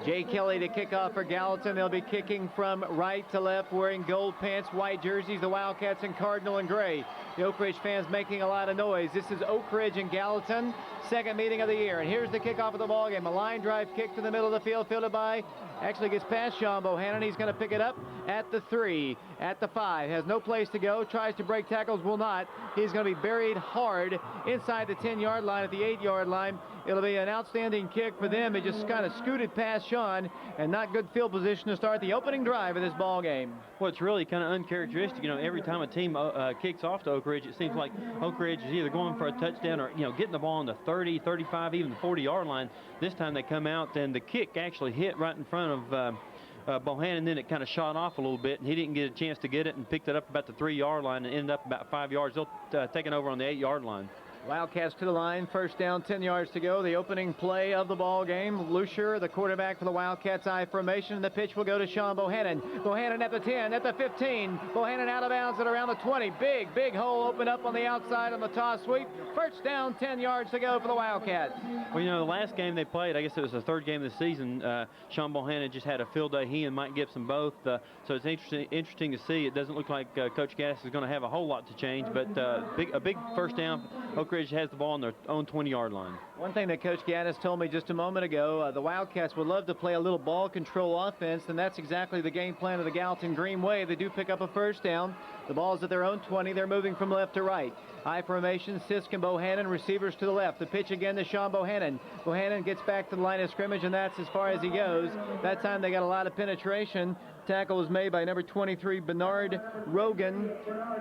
Jay Kelly to kick off for Gallatin. They'll be kicking from right to left, wearing gold pants, white jerseys, the Wildcats in cardinal and gray. The Oak Ridge fans making a lot of noise. This is Oak Ridge and Gallatin, second meeting of the year. And here's the kickoff of the ball game. A line drive kick to the middle of the field, fielded by, actually gets past Shaun Bohanon. He's going to pick it up at the 3, at the 5. Has no place to go, tries to break tackles, will not. He's going to be buried hard inside the 10-yard line at the 8-yard line. It'll be an outstanding kick for them. It just kind of scooted past Shaun, and not good field position to start the opening drive of this ball game. Well, it's really kind of uncharacteristic. You know, every time a team kicks off to Oak Ridge, it seems like Oak Ridge is either going for a touchdown or, you know, getting the ball on the 30, 35, even the 40-yard line. This time they come out, and the kick actually hit right in front of Bohanon, then it kind of shot off a little bit, and he didn't get a chance to get it and picked it up about the 3-yard line and ended up about 5 yards. They'll take it over on the 8-yard line. Wildcats to the line, first down, 10 yards to go. The opening play of the ball game. Lussier, the quarterback for the Wildcats, I formation, and the pitch will go to Shaun Bohanon. Bohanon at the 10, at the 15. Bohanon out of bounds at around the 20. Big hole open up on the outside on the toss sweep. First down, 10 yards to go for the Wildcats. Well, you know, the last game they played, I guess it was the third game of the season, Shaun Bohanon just had a field day, he and Mike Gipson both. So it's interesting to see. It doesn't look like Coach Gass is going to have a whole lot to change, but a big first down. Oak Ridge has the ball on their own 20-yard line. One thing that Coach Gaddis told me just a moment ago, the Wildcats would love to play a little ball control offense, and that's exactly the game plan of the Gallatin Green Wave. They do pick up a first down. The ball's at their own 20. They're moving from left to right. I formation, Sisk and Bohanon, receivers to the left. The pitch again to Shaun Bohanon. Bohanon gets back to the line of scrimmage, and that's as far as he goes. That time they got a lot of penetration. Tackle was made by number 23, Bernard Rogan.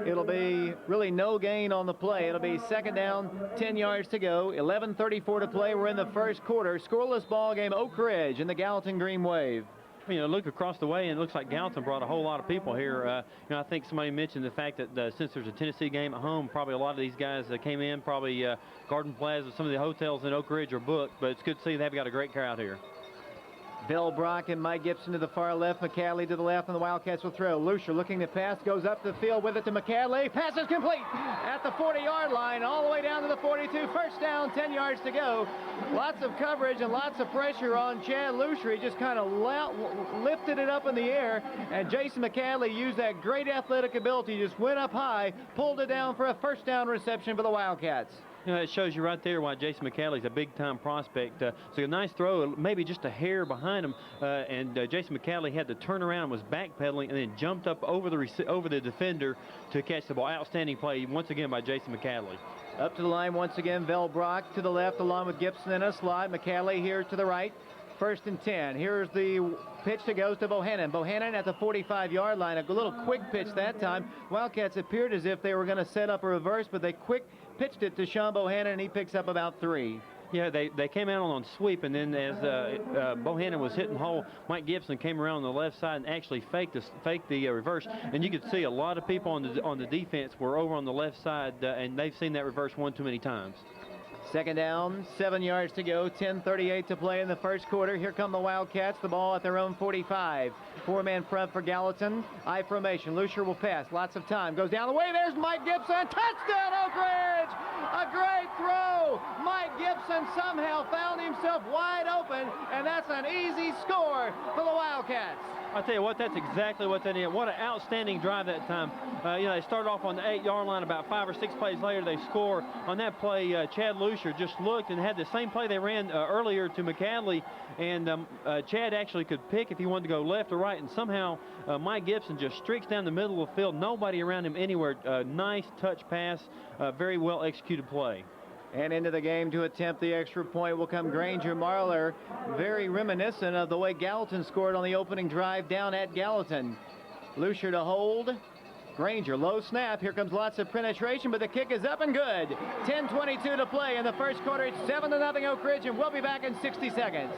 It'll be really no gain on the play. It'll be second down, 10 yards to go, 11:34 to play. We're in the first quarter. Scoreless ball game, Oak Ridge and the Gallatin Green Wave. You know, look across the way, and it looks like Gallatin brought a whole lot of people here. You know, I think somebody mentioned the fact that since there's a Tennessee game at home, probably a lot of these guys that came in, probably Garden Plaza, some of the hotels in Oak Ridge are booked, but it's good to see they've got a great crowd here. Bill Brock and Mike Gipson to the far left, McAddley to the left, and the Wildcats will throw. Lussier looking to pass, goes up the field with it to McAddley. Pass is complete at the 40-yard line, all the way down to the 42. First down, 10 yards to go. Lots of coverage and lots of pressure on Chad Lussier. He just kind of lifted it up in the air, and Jason McAddley used that great athletic ability, just went up high, pulled it down for a first down reception for the Wildcats. You know, it shows you right there why Jason McAddley's a big-time prospect. So a nice throw, maybe just a hair behind him, and Jason McAddley had to turn around, was backpedaling, and then jumped up over the defender to catch the ball. Outstanding play once again by Jason McAddley. Up to the line once again, Vel Brock to the left along with Gipson in a slot. McAddley here to the right. First and 10. Here's the pitch that goes to Bohanon. Bohanon at the 45-yard line. A little quick pitch that time. Wildcats appeared as if they were going to set up a reverse, but they quick pitched it to Shaun Bohanon, and he picks up about 3. Yeah, they came out on sweep, and then as Bohanon was hitting hole, Mike Gipson came around on the left side and actually faked the reverse. And you could see a lot of people on the defense were over on the left side, and they've seen that reverse one too many times. Second down, 7 yards to go, 10:38 to play in the first quarter. Here come the Wildcats, the ball at their own 45. Four-man front for Gallatin. I formation. Lussier will pass. Lots of time. Goes down the way. There's Mike Gipson. Touchdown, Oak Ridge! A great throw. Mike Gipson somehow found himself wide open, and that's an easy score for the Wildcats. I'll tell you what, that's exactly what they did. What an outstanding drive that time. You know, they started off on the 8-yard line. About 5 or 6 plays later, they score. On that play, Chad Lussier just looked and had the same play they ran earlier to McAddley, and Chad actually could pick if he wanted to go left or right, and somehow Mike Gipson just streaks down the middle of the field. Nobody around him anywhere. Nice touch pass, very well executed play. And into the game to attempt the extra point will come Granger Marler, very reminiscent of the way Gallatin scored on the opening drive down at Gallatin. Lussier to hold. Granger, low snap. Here comes lots of penetration, but the kick is up and good. 10:22 to play in the first quarter. It's 7-0 Oak Ridge, and we'll be back in 60 seconds.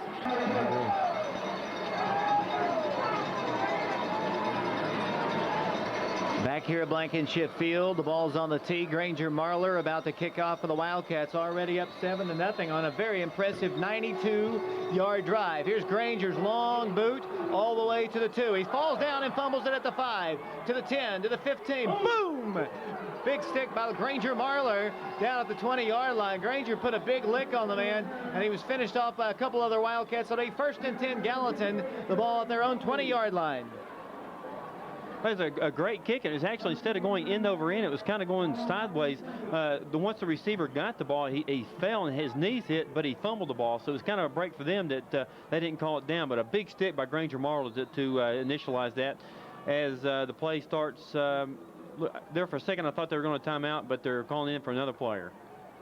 Back Back here at Blankenship Field, the ball's on the tee. Granger Marler about to kick off for the Wildcats, already up 7-0 on a very impressive 92-yard drive. Here's Granger's long boot all the way to the 2. He falls down and fumbles it at the 5, to the 10, to the 15. Boom! Big stick by Granger Marler down at the 20-yard line. Granger put a big lick on the man, and he was finished off by a couple other Wildcats. So they 1st and 10 Gallatin, the ball at their own 20-yard line. That was a great kick, and it was actually, instead of going end over end, it was kind of going sideways. Once the receiver got the ball, he fell and his knees hit, but he fumbled the ball. So it was kind of a break for them that they didn't call it down. But a big stick by Granger Marler to initialize that. As the play starts, there for a second I thought they were going to time out, but they're calling in for another player.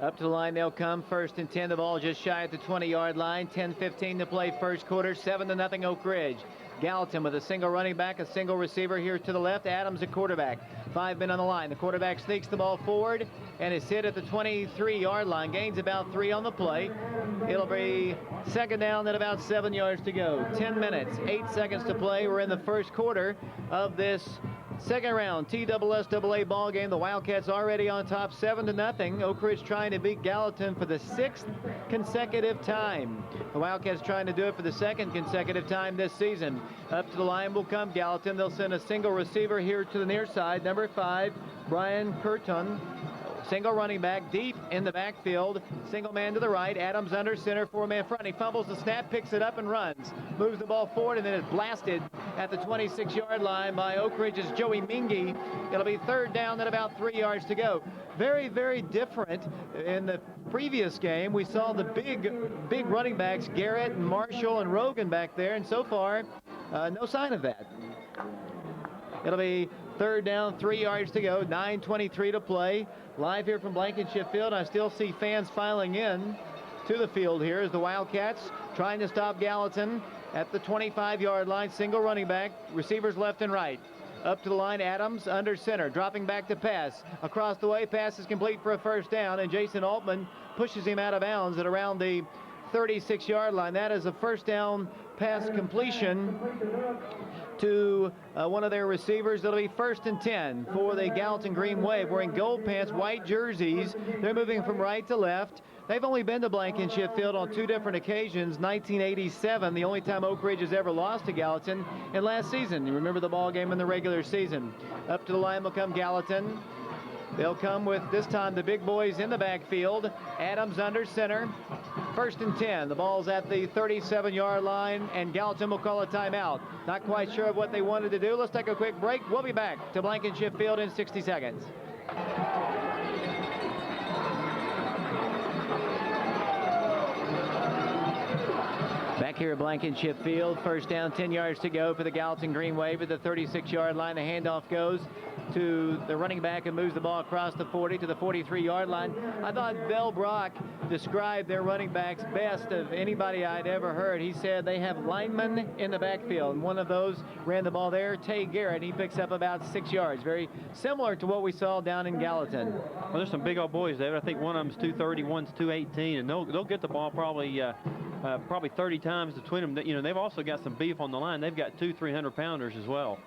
Up to the line they'll come. 1st and 10, the ball just shy at the 20-yard line. 10:15 to play first quarter. 7-0 Oak Ridge. Gallatin with a single running back, a single receiver here to the left. Adams at quarterback. 5 men on the line. The quarterback sneaks the ball forward and is hit at the 23-yard line. Gains about 3 on the play. It'll be 2nd down and about 7 yards to go. 10 minutes, 8 seconds to play. We're in the first quarter of this second round TSSAA ball game. The Wildcats already on top, 7-0. Oak Ridge trying to beat Gallatin for the 6th consecutive time. The Wildcats trying to do it for the 2nd consecutive time this season. Up to the line will come Gallatin. They'll send a single receiver here to the near side. Number 5, Brian Curtin. Single running back deep in the backfield. Single man to the right. Adams under center, 4-man front. He fumbles the snap, picks it up and runs. Moves the ball forward and then is blasted at the 26-yard line by Oak Ridge's Joey Mingy. It'll be 3rd down and about 3 yards to go. Very, very different. In the previous game, we saw the big running backs, Garrett and Marshall and Rogan back there, and so far, no sign of that. It'll be 3rd down, 3 yards to go, 9:23 to play. Live here from Blankenship Field. I still see fans filing in to the field here as the Wildcats trying to stop Gallatin at the 25-yard line. Single running back, receivers left and right. Up to the line, Adams under center, dropping back to pass. Across the way, pass is complete for a 1st down, and Jason Altman pushes him out of bounds at around the 36-yard line. That is a 1st down pass completion to one of their receivers. It'll be 1st and 10 for the Gallatin Green Wave. Wearing gold pants, white jerseys. They're moving from right to left. They've only been to Blankenship Field on 2 different occasions. 1987, the only time Oak Ridge has ever lost to Gallatin, and last season. You remember the ball game in the regular season. Up to the line will come Gallatin. They'll come with, this time, the big boys in the backfield. Adams under center. 1st and 10. The ball's at the 37-yard line, and Gallatin will call a timeout. Not quite sure of what they wanted to do. Let's take a quick break. We'll be back to Blankenship Field in 60 seconds. Back here at Blankenship Field, 1st down, 10 yards to go for the Gallatin Green Wave at the 36-yard line. The handoff goes to the running back and moves the ball across the 40 to the 43-yard line. I thought Bell Brock described their running backs best of anybody I'd ever heard. He said they have linemen in the backfield, and one of those ran the ball there, Tay Garrett. He picks up about 6 yards. Very similar to what we saw down in Gallatin. Well, there's some big old boys there. I think one of them's 230, one's 218, and they'll get the ball probably 30 times between them. You know, they've also got some beef on the line. They've got 2 300-pounders as well.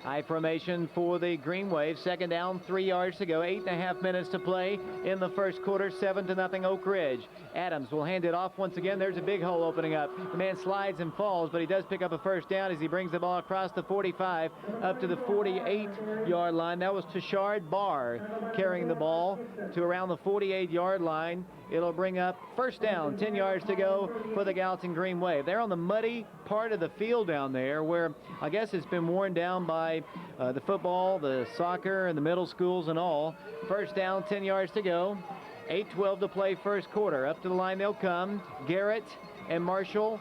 High formation for the Green Wave. 2nd down, 3 yards to go. 8.5 minutes to play in the first quarter. 7-0 Oak Ridge. Adams will hand it off once again. There's a big hole opening up. The man slides and falls, but he does pick up a 1st down as he brings the ball across the 45 up to the 48-yard line. That was Tashard Barr carrying the ball to around the 48-yard line. It'll bring up 1st down, 10 yards to go for the Gallatin Green Wave. They're on the muddy part of the field down there where I guess it's been worn down by the football, the soccer, and the middle schools and all. 1st down, 10 yards to go. 8:12 to play first quarter. Up to the line they'll come. Garrett and Marshall,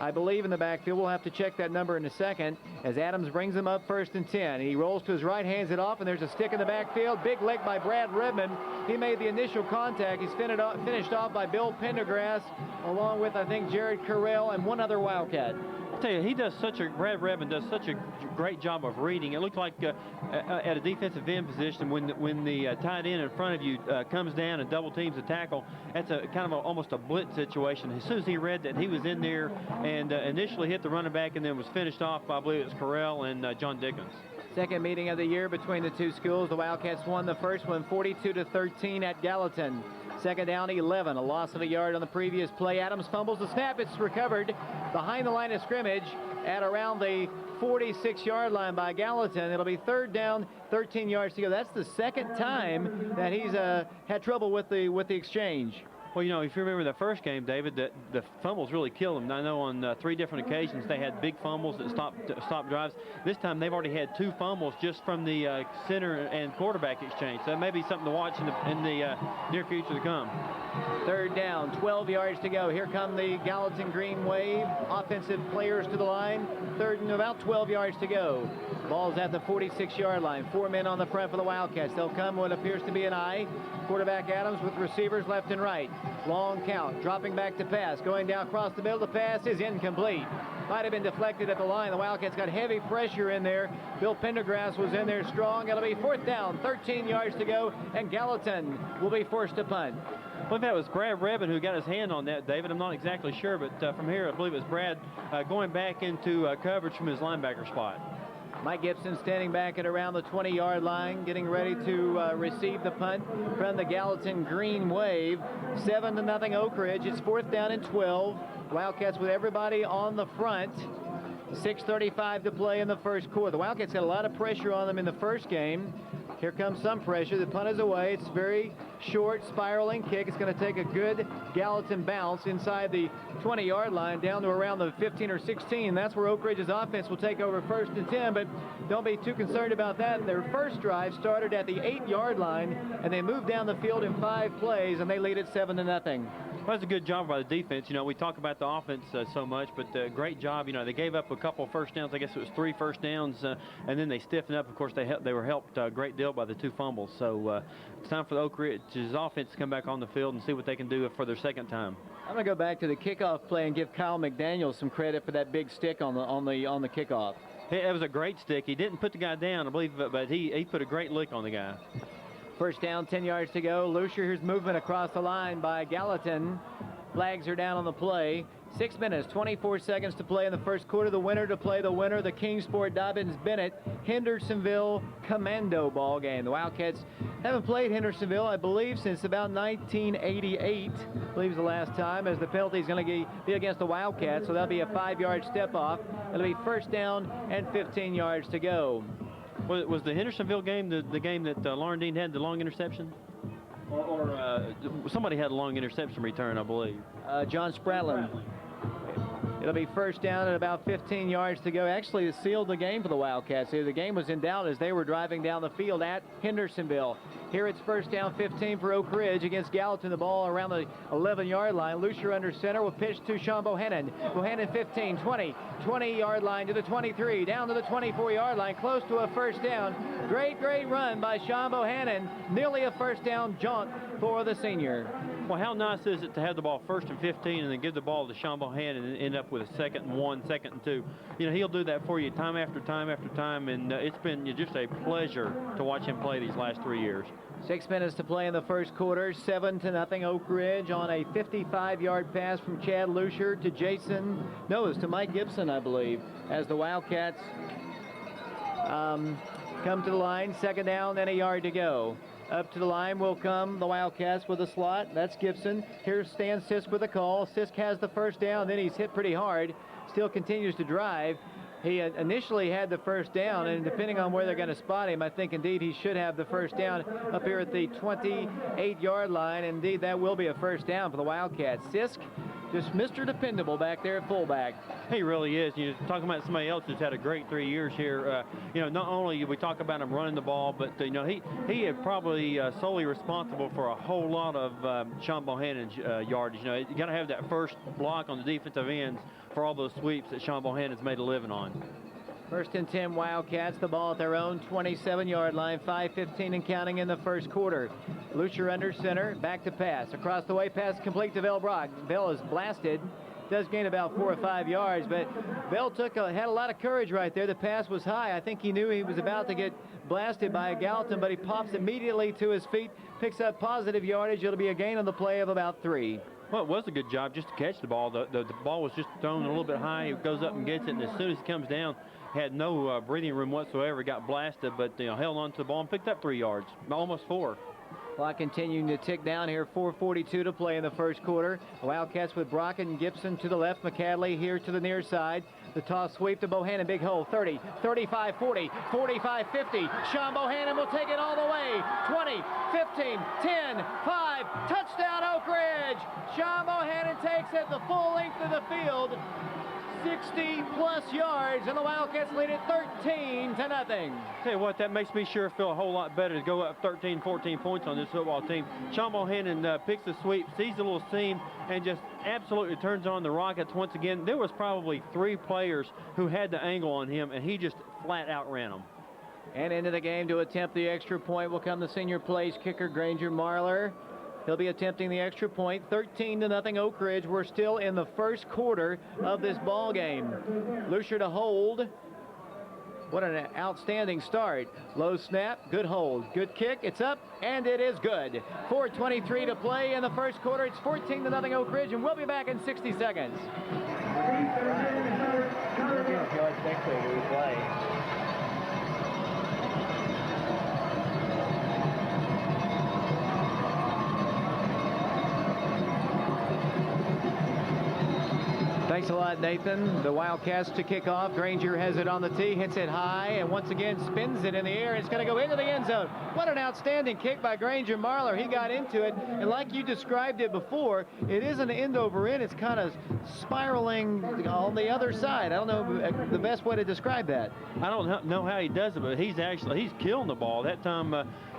I believe, in the backfield. We'll have to check that number in a second as Adams brings him up 1st and 10. He rolls to his right, hands it off, and there's a stick in the backfield. Big leg by Brad Redmond. He made the initial contact. He's finished off by Bill Pendergrass, along with, I think, Jared Carell and one other Wildcat. I'll tell you, Brad Redmond does such a great job of reading. It looked like at a defensive end position when the tight end in front of you comes down and double teams the tackle, that's a kind of almost a blitz situation. As soon as he read that, he was in there and initially hit the running back and then was finished off by, I believe it was Carell and John Dickens. Second meeting of the year between the two schools. The Wildcats won the first one 42-13 at Gallatin. Second down, 11. A loss of a yard on the previous play. Adams fumbles the snap. It's recovered behind the line of scrimmage at around the 46-yard line by Gallatin. It'll be third down, 13 yards to go. That's the second time that he's had trouble with the exchange. Well, you know, if you remember the first game, David, the fumbles really killed them. I know on 3 different occasions they had big fumbles that stopped drives. This time they've already had 2 fumbles just from the center and quarterback exchange. So that may be something to watch in the near future to come. Third down, 12 yards to go. Here come the Gallatin Green Wave offensive players to the line. Third and about 12 yards to go. Ball's at the 46-yard line. 4 men on the front for the Wildcats. They'll come what appears to be an I. Quarterback Adams with receivers left and right. Long count, dropping back to pass, going down across the middle. The pass is incomplete. Might have been deflected at the line. The Wildcats got heavy pressure in there. Bill Pendergrass was in there strong. It'll be fourth down, 13 yards to go, and Gallatin will be forced to punt. I believe that was Brad Rebin who got his hand on that, David. I'm not exactly sure, but from here I believe it was Brad going back into coverage from his linebacker spot. Mike Gipson standing back at around the 20-yard line, getting ready to receive the punt from the Gallatin Green Wave. 7-0 Oak Ridge. It's fourth down and 12. Wildcats with everybody on the front. 6:35 to play in the first quarter. The Wildcats had a lot of pressure on them in the first game. Here comes some pressure. The punt is away. It's very short, spiraling kick. It's going to take a good Gallatin bounce inside the 20-yard line down to around the 15 or 16. That's where Oak Ridge's offense will take over first and 10, but don't be too concerned about that. Their first drive started at the 8-yard line, and they moved down the field in 5 plays, and they lead it 7-0. Well, that's a good job by the defense. You know, we talk about the offense so much, but great job. You know, they gave up a couple of first downs. I guess it was 3 first downs, and then they stiffened up. Of course, they were helped a great deal by the 2 fumbles. So it's time for the Oak Ridge's offense to come back on the field and see what they can do for their second time. I'm going to go back to the kickoff play and give Kyle McDaniel some credit for that big stick on the kickoff. It was a great stick. He didn't put the guy down, I believe, but he put a great lick on the guy. First down, 10 yards to go. Lussier, here's movement across the line by Gallatin. Flags are down on the play. 6 minutes, 24 seconds to play in the first quarter. The winner to play the winner, the Kingsport Dobbins-Bennett Hendersonville Commando ball game. The Wildcats haven't played Hendersonville, I believe, since about 1988. I believe is the last time, as the penalty is going to be against the Wildcats, so that'll be a 5-yard step off. It'll be first down and 15 yards to go. Was the Hendersonville game the game that Lauren Dean had the long interception? Or somebody had a long interception return, I believe. John Spratlin. It'll be first down at about 15 yards to go. Actually, it sealed the game for the Wildcats. The game was in doubt as they were driving down the field at Hendersonville. Here it's first down 15 for Oak Ridge against Gallatin. The ball around the 11-yard line. Lussier under center will pitch to Shaun Bohanon. Bohanon 15, 20, 20-yard line to the 23, down to the 24-yard line, close to a first down. Great run by Shaun Bohanon. Nearly a first down jaunt for the senior. Well, how nice is it to have the ball first and 15 and then give the ball to Shaun Bohanon and end up with a 2nd and 1, 2nd and 2. You know, he'll do that for you time after time after time, and it's been just a pleasure to watch him play these last 3 years. 6 minutes to play in the first quarter. 7-0 Oak Ridge on a 55-yard pass from Chad Lussier to it was to Mike Gipson, I believe, as the Wildcats come to the line. Second down, then a yard to go. Up to the line will come the Wildcats with a slot. That's Gipson. Here's Stan Sisk with a call. Sisk has the first down, then he's hit pretty hard. Still continues to drive. He initially had the first down, and depending on where they're going to spot him, I think indeed he should have the first down up here at the 28-yard line. Indeed, that will be a first down for the Wildcats. Sisk, just Mr. Dependable back there at fullback. He really is. You're talking about somebody else who's had a great 3 years here. You know, not only we talk about him running the ball, but you know, he is probably solely responsible for a whole lot of Shaun Bohanon's yardage. You know, you got to have that first block on the defensive ends for all those sweeps that Shaun Bohanon's made a living on. First and 10 Wildcats, the ball at their own 27-yard line, 5:15 and counting in the first quarter. Lussier under center, back to pass. Across the way, pass complete to Bell Brock. Bell is blasted. Does gain about 4 or 5 yards, but Bell had a lot of courage right there. The pass was high. I think he knew he was about to get blasted by a Gallatin, but he pops immediately to his feet, picks up positive yardage. It'll be a gain on the play of about 3. Well, it was a good job just to catch the ball. The ball was just thrown a little bit high. He goes up and gets it, and as soon as he comes down, had no breathing room whatsoever. Got blasted, but held on to the ball and picked up 3 yards, almost 4. Clock continuing to tick down here. 4:42 to play in the first quarter. The Wildcats with Brockett and Gipson to the left. McAddley here to the near side. The toss sweep to Bohanon. Big hole. 30, 35, 40, 45, 50. Shaun Bohanon will take it all the way. 20, 15, 10, 5. Touchdown, Oak Ridge. Shaun Bohanon takes it the full length of the field. 60-plus yards, and the Wildcats lead it 13-0. Tell you what, that makes me sure feel a whole lot better to go up 13, 14 points on this football team. Shaun Bohanon picks the sweep, sees the little seam, and just absolutely turns on the Rockets once again. There was probably 3 players who had the angle on him, and he just flat outran them. And into the game to attempt the extra point will come the senior place kicker, Granger Marler. He'll be attempting the extra point. 13-0 Oak Ridge. We're still in the first quarter of this ball game. Lussier to hold. What an outstanding start. Low snap, good hold, good kick. It's up, and it is good. 4:23 to play in the first quarter. It's 14-0 Oak Ridge, and we'll be back in 60 seconds. Thanks a lot, Nathan. The Wildcats to kick off. Granger has it on the tee, hits it high, and once again spins it in the air. It's going to go into the end zone. What an outstanding kick by Granger Marler. He got into it, and like you described it before, it isn't end over end. It's kind of spiraling on the other side. I don't know the best way to describe that. I don't know how he does it, but he's killing the ball. That time,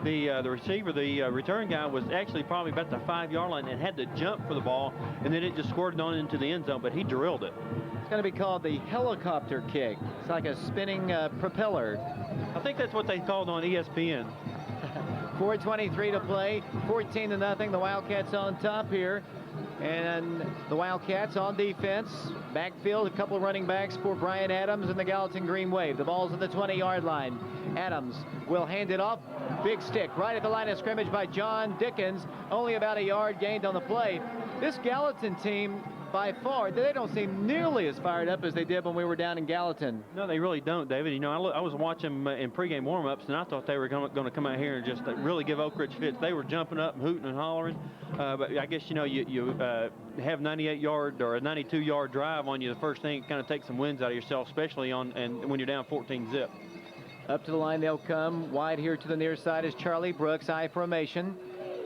the receiver, the return guy, was actually probably about the 5-yard line and had to jump for the ball, and then it just squirted on into the end zone, but he drilled it. It's going to be called the helicopter kick. It's like a spinning propeller. I think that's what they called on ESPN. 4:23 to play, 14-0. The Wildcats on top here. And the Wildcats on defense. Backfield, a couple of running backs for Brian Adams and the Gallatin Green Wave. The ball's at the 20-yard line. Adams will hand it off. Big stick right at the line of scrimmage by John Dickens. Only about a yard gained on the play. This Gallatin team, by far, they don't seem nearly as fired up as they did when we were down in Gallatin. No, they really don't, David. I was watching them in pregame warm-ups, and I thought they were going to come out here and just really give Oak Ridge fits. They were jumping up and hooting and hollering. But I guess, you have 98-yard or a 92-yard drive on you. The first thing, kind of takes some wins out of yourself, especially when you're down 14-zip. Up to the line they'll come. Wide here to the near side is Charlie Brooks, I formation.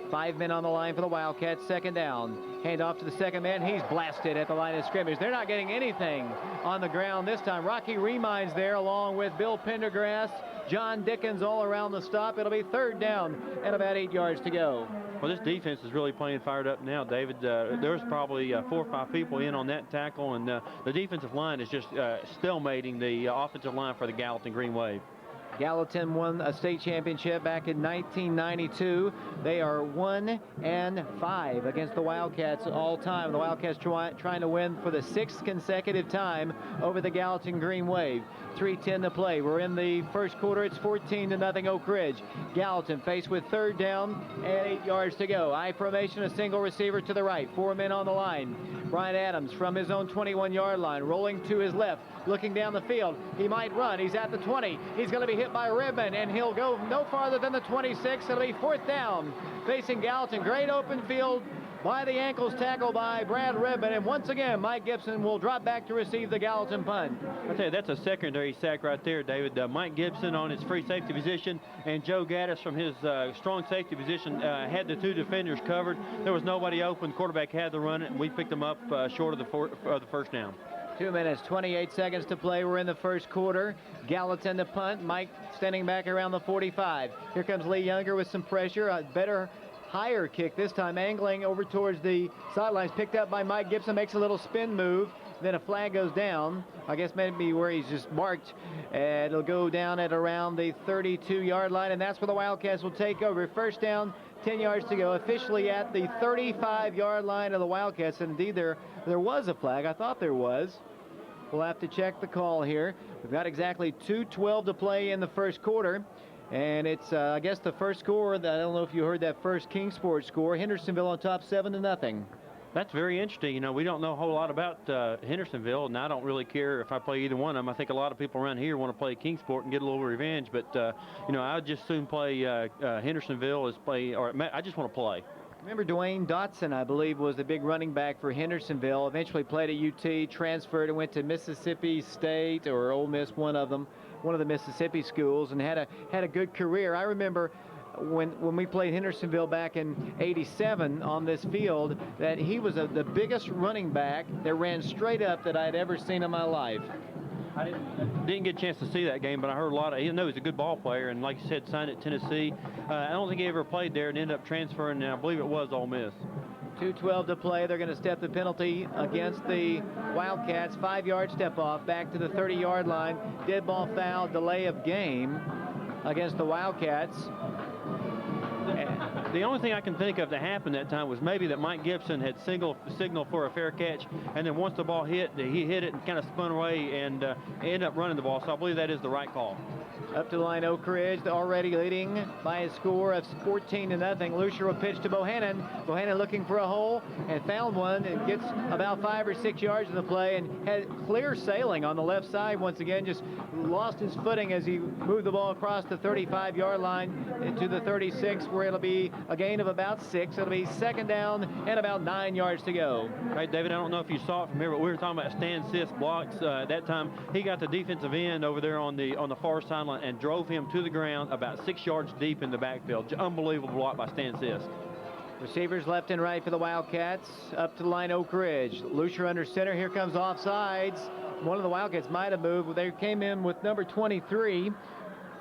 5 men on the line for the Wildcats. Second down. Hand off to the second man. He's blasted at the line of scrimmage. They're not getting anything on the ground this time. Rocky Remines there along with Bill Pendergrass, John Dickens all around the stop. It'll be third down and about 8 yards to go. Well, this defense is really playing fired up now, David. There's probably 4 or 5 people in on that tackle, and the defensive line is just stalemating the offensive line for the Gallatin Green Wave. Gallatin won a state championship back in 1992. They are 1-5 against the Wildcats all time. The Wildcats trying to win for the 6th consecutive time over the Gallatin Green Wave. 3:10 to play. We're in the first quarter. It's 14-0 Oak Ridge. Gallatin faced with third down and 8 yards to go. I formation, a single receiver to the right. 4 men on the line. Brian Adams from his own 21-yard line, rolling to his left, looking down the field. He might run. He's at the 20. He's going to be hit by Redmond, and he'll go no farther than the 26. It'll be 4th down facing Gallatin. Great open field by the ankles tackle by Brad Redmond, and once again Mike Gipson will drop back to receive the Gallatin punt. I tell you, that's a secondary sack right there, David. Mike Gipson on his free safety position, and Joe Gaddis from his strong safety position had the 2 defenders covered. There was nobody open. Quarterback had to run it, and we picked them up short of the first down. 2 minutes, 28 seconds to play. We're in the first quarter. Gallatin to punt. Mike standing back around the 45. Here comes Lee Younger with some pressure. A better, higher kick this time, angling over towards the sidelines. Picked up by Mike Gipson. Makes a little spin move. Then a flag goes down. I guess maybe where he's just marked. And it'll go down at around the 32-yard line. And that's where the Wildcats will take over. First down, 10 yards to go, officially at the 35-yard line of the Wildcats. And indeed, there was a flag. I thought there was. We'll have to check the call here. We've got exactly 2:12 to play in the first quarter. And it's, I guess, the first score. I don't know if you heard that first Kingsport score. Hendersonville on top 7-0. That's very interesting. You know, we don't know a whole lot about Hendersonville, and I don't really care if I play either one of them. I think a lot of people around here want to play Kingsport and get a little revenge, but, you know, I would just soon play Hendersonville or I just want to play. Remember Dwayne Dotson, I believe, was the big running back for Hendersonville. Eventually played at UT, transferred and went to Mississippi State or Ole Miss, one of the Mississippi schools, and had a good career. I remember when we played Hendersonville back in '87 on this field, that he was the biggest running back that ran straight up that I'd ever seen in my life. I didn't get a chance to see that game, but I heard a lot of, you know, he's a good ball player, and like you said, signed at Tennessee. I don't think he ever played there and ended up transferring, and I believe it was Ole Miss. 2:12 to play. They're going to step the penalty against the Wildcats. 5-yard step off back to the 30-yard line. Dead ball foul, delay of game against the Wildcats. The only thing I can think of that happened that time was maybe that Mike Gipson had signaled for a fair catch, and then once the ball hit, he hit it and kind of spun away and ended up running the ball. So I believe that is the right call. Up to the line, Oak Ridge already leading by a score of 14-0. Lussier will pitch to Bohanon. Bohanon looking for a hole and found one and gets about 5 or 6 yards in the play and had clear sailing on the left side once again. Just lost his footing as he moved the ball across the 35-yard line into the 36, where it'll be a gain of about 6. It'll be second down and about 9 yards to go. Hey, David, I don't know if you saw it from here, but we were talking about Stan Sisk blocks. At that time, he got the defensive end over there on the far sideline and drove him to the ground about 6 yards deep in the backfield. Unbelievable block by Stan Sisk. Receivers left and right for the Wildcats. Up to the line, Oak Ridge. Lussier under center. Here comes offsides. One of the Wildcats might have moved. They came in with number 23,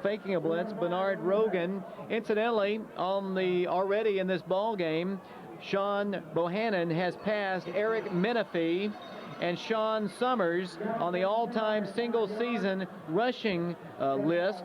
faking a blitz, Bernard Rogan. Incidentally, already in this ball game, Shaun Bohanon has passed Eric Menifee and Sean Summers on the all-time single-season rushing list.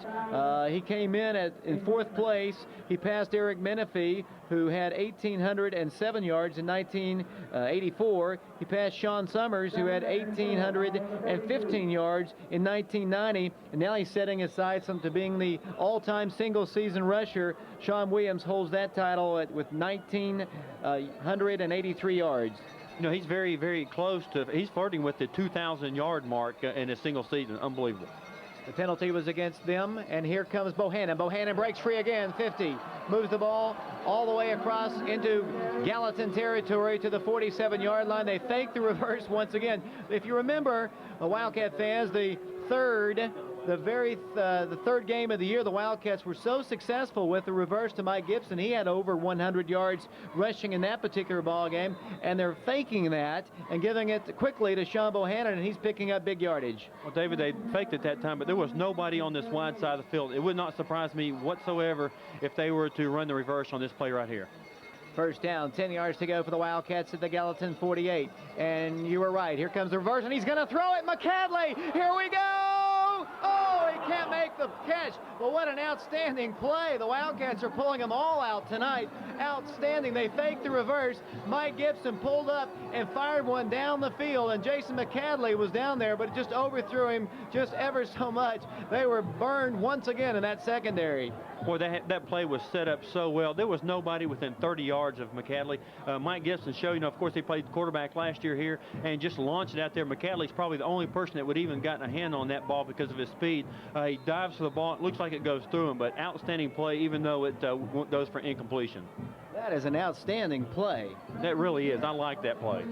He came in in 4th place. He passed Eric Menifee, who had 1,807 yards in 1984. He passed Sean Summers, who had 1,815 yards in 1990. And now he's setting his sights to being the all-time single-season rusher. Sean Williams holds that title with 1,983 yards. You know, he's very, very close to, he's flirting with the 2,000-yard mark in a single season. Unbelievable. The penalty was against them, and here comes Bohanon. Bohanon breaks free again, 50. Moves the ball all the way across into Gallatin territory to the 47-yard line. They fake the reverse once again. If you remember, the Wildcat fans, the third game of the year, the Wildcats were so successful with the reverse to Mike Gipson. He had over 100 yards rushing in that particular ball game, and they're faking that and giving it quickly to Shaun Bohanon, and he's picking up big yardage. Well, David, they faked it that time, but there was nobody on this wide side of the field. It would not surprise me whatsoever if they were to run the reverse on this play right here. First down, 10 yards to go for the Wildcats at the Gallatin 48. And you were right. Here comes the reverse, and he's going to throw it. McAddley, here we go! Oh, he can't make the catch. Well, what an outstanding play. The Wildcats are pulling them all out tonight. Outstanding. They faked the reverse. Mike Gipson pulled up and fired one down the field, and Jason McAddley was down there, but it just overthrew him just ever so much. They were burned once again in that secondary. Boy, that play was set up so well. There was nobody within 30 yards of McAddley. Mike Gipson showed, you know, of course, he played quarterback last year here and just launched it out there. McAddley's probably the only person that would even gotten a hand on that ball because of his speed. He dives for the ball. It looks like it goes through him, but outstanding play, even though it goes for incompletion. That is an outstanding play. That really is. I like that play.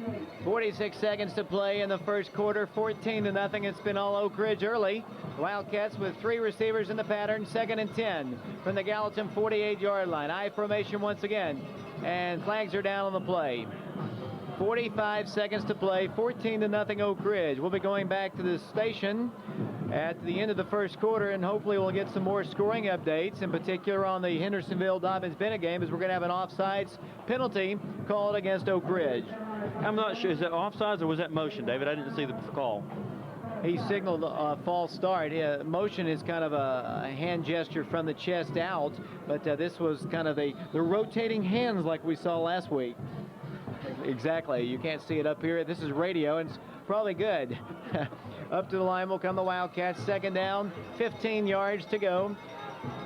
46 seconds to play in the first quarter, 14-0. It's been all Oak Ridge early. Wildcats with 3 receivers in the pattern, 2nd and 10 from the Gallatin 48-yard line. I formation once again, and flags are down on the play. 45 seconds to play, 14-0 Oak Ridge. We'll be going back to the station at the end of the first quarter, and hopefully we'll get some more scoring updates, in particular on the Hendersonville-Dobbins-Bennett game, as we're going to have an offsides penalty called against Oak Ridge. I'm not sure. Is that offsides or was that motion, David? I didn't see the call. He signaled a false start. Motion is kind of a hand gesture from the chest out, but this was kind of the rotating hands like we saw last week. Exactly. You can't see it up here. This is radio, and it's probably good. Up to the line will come the Wildcats. Second down, 15 yards to go.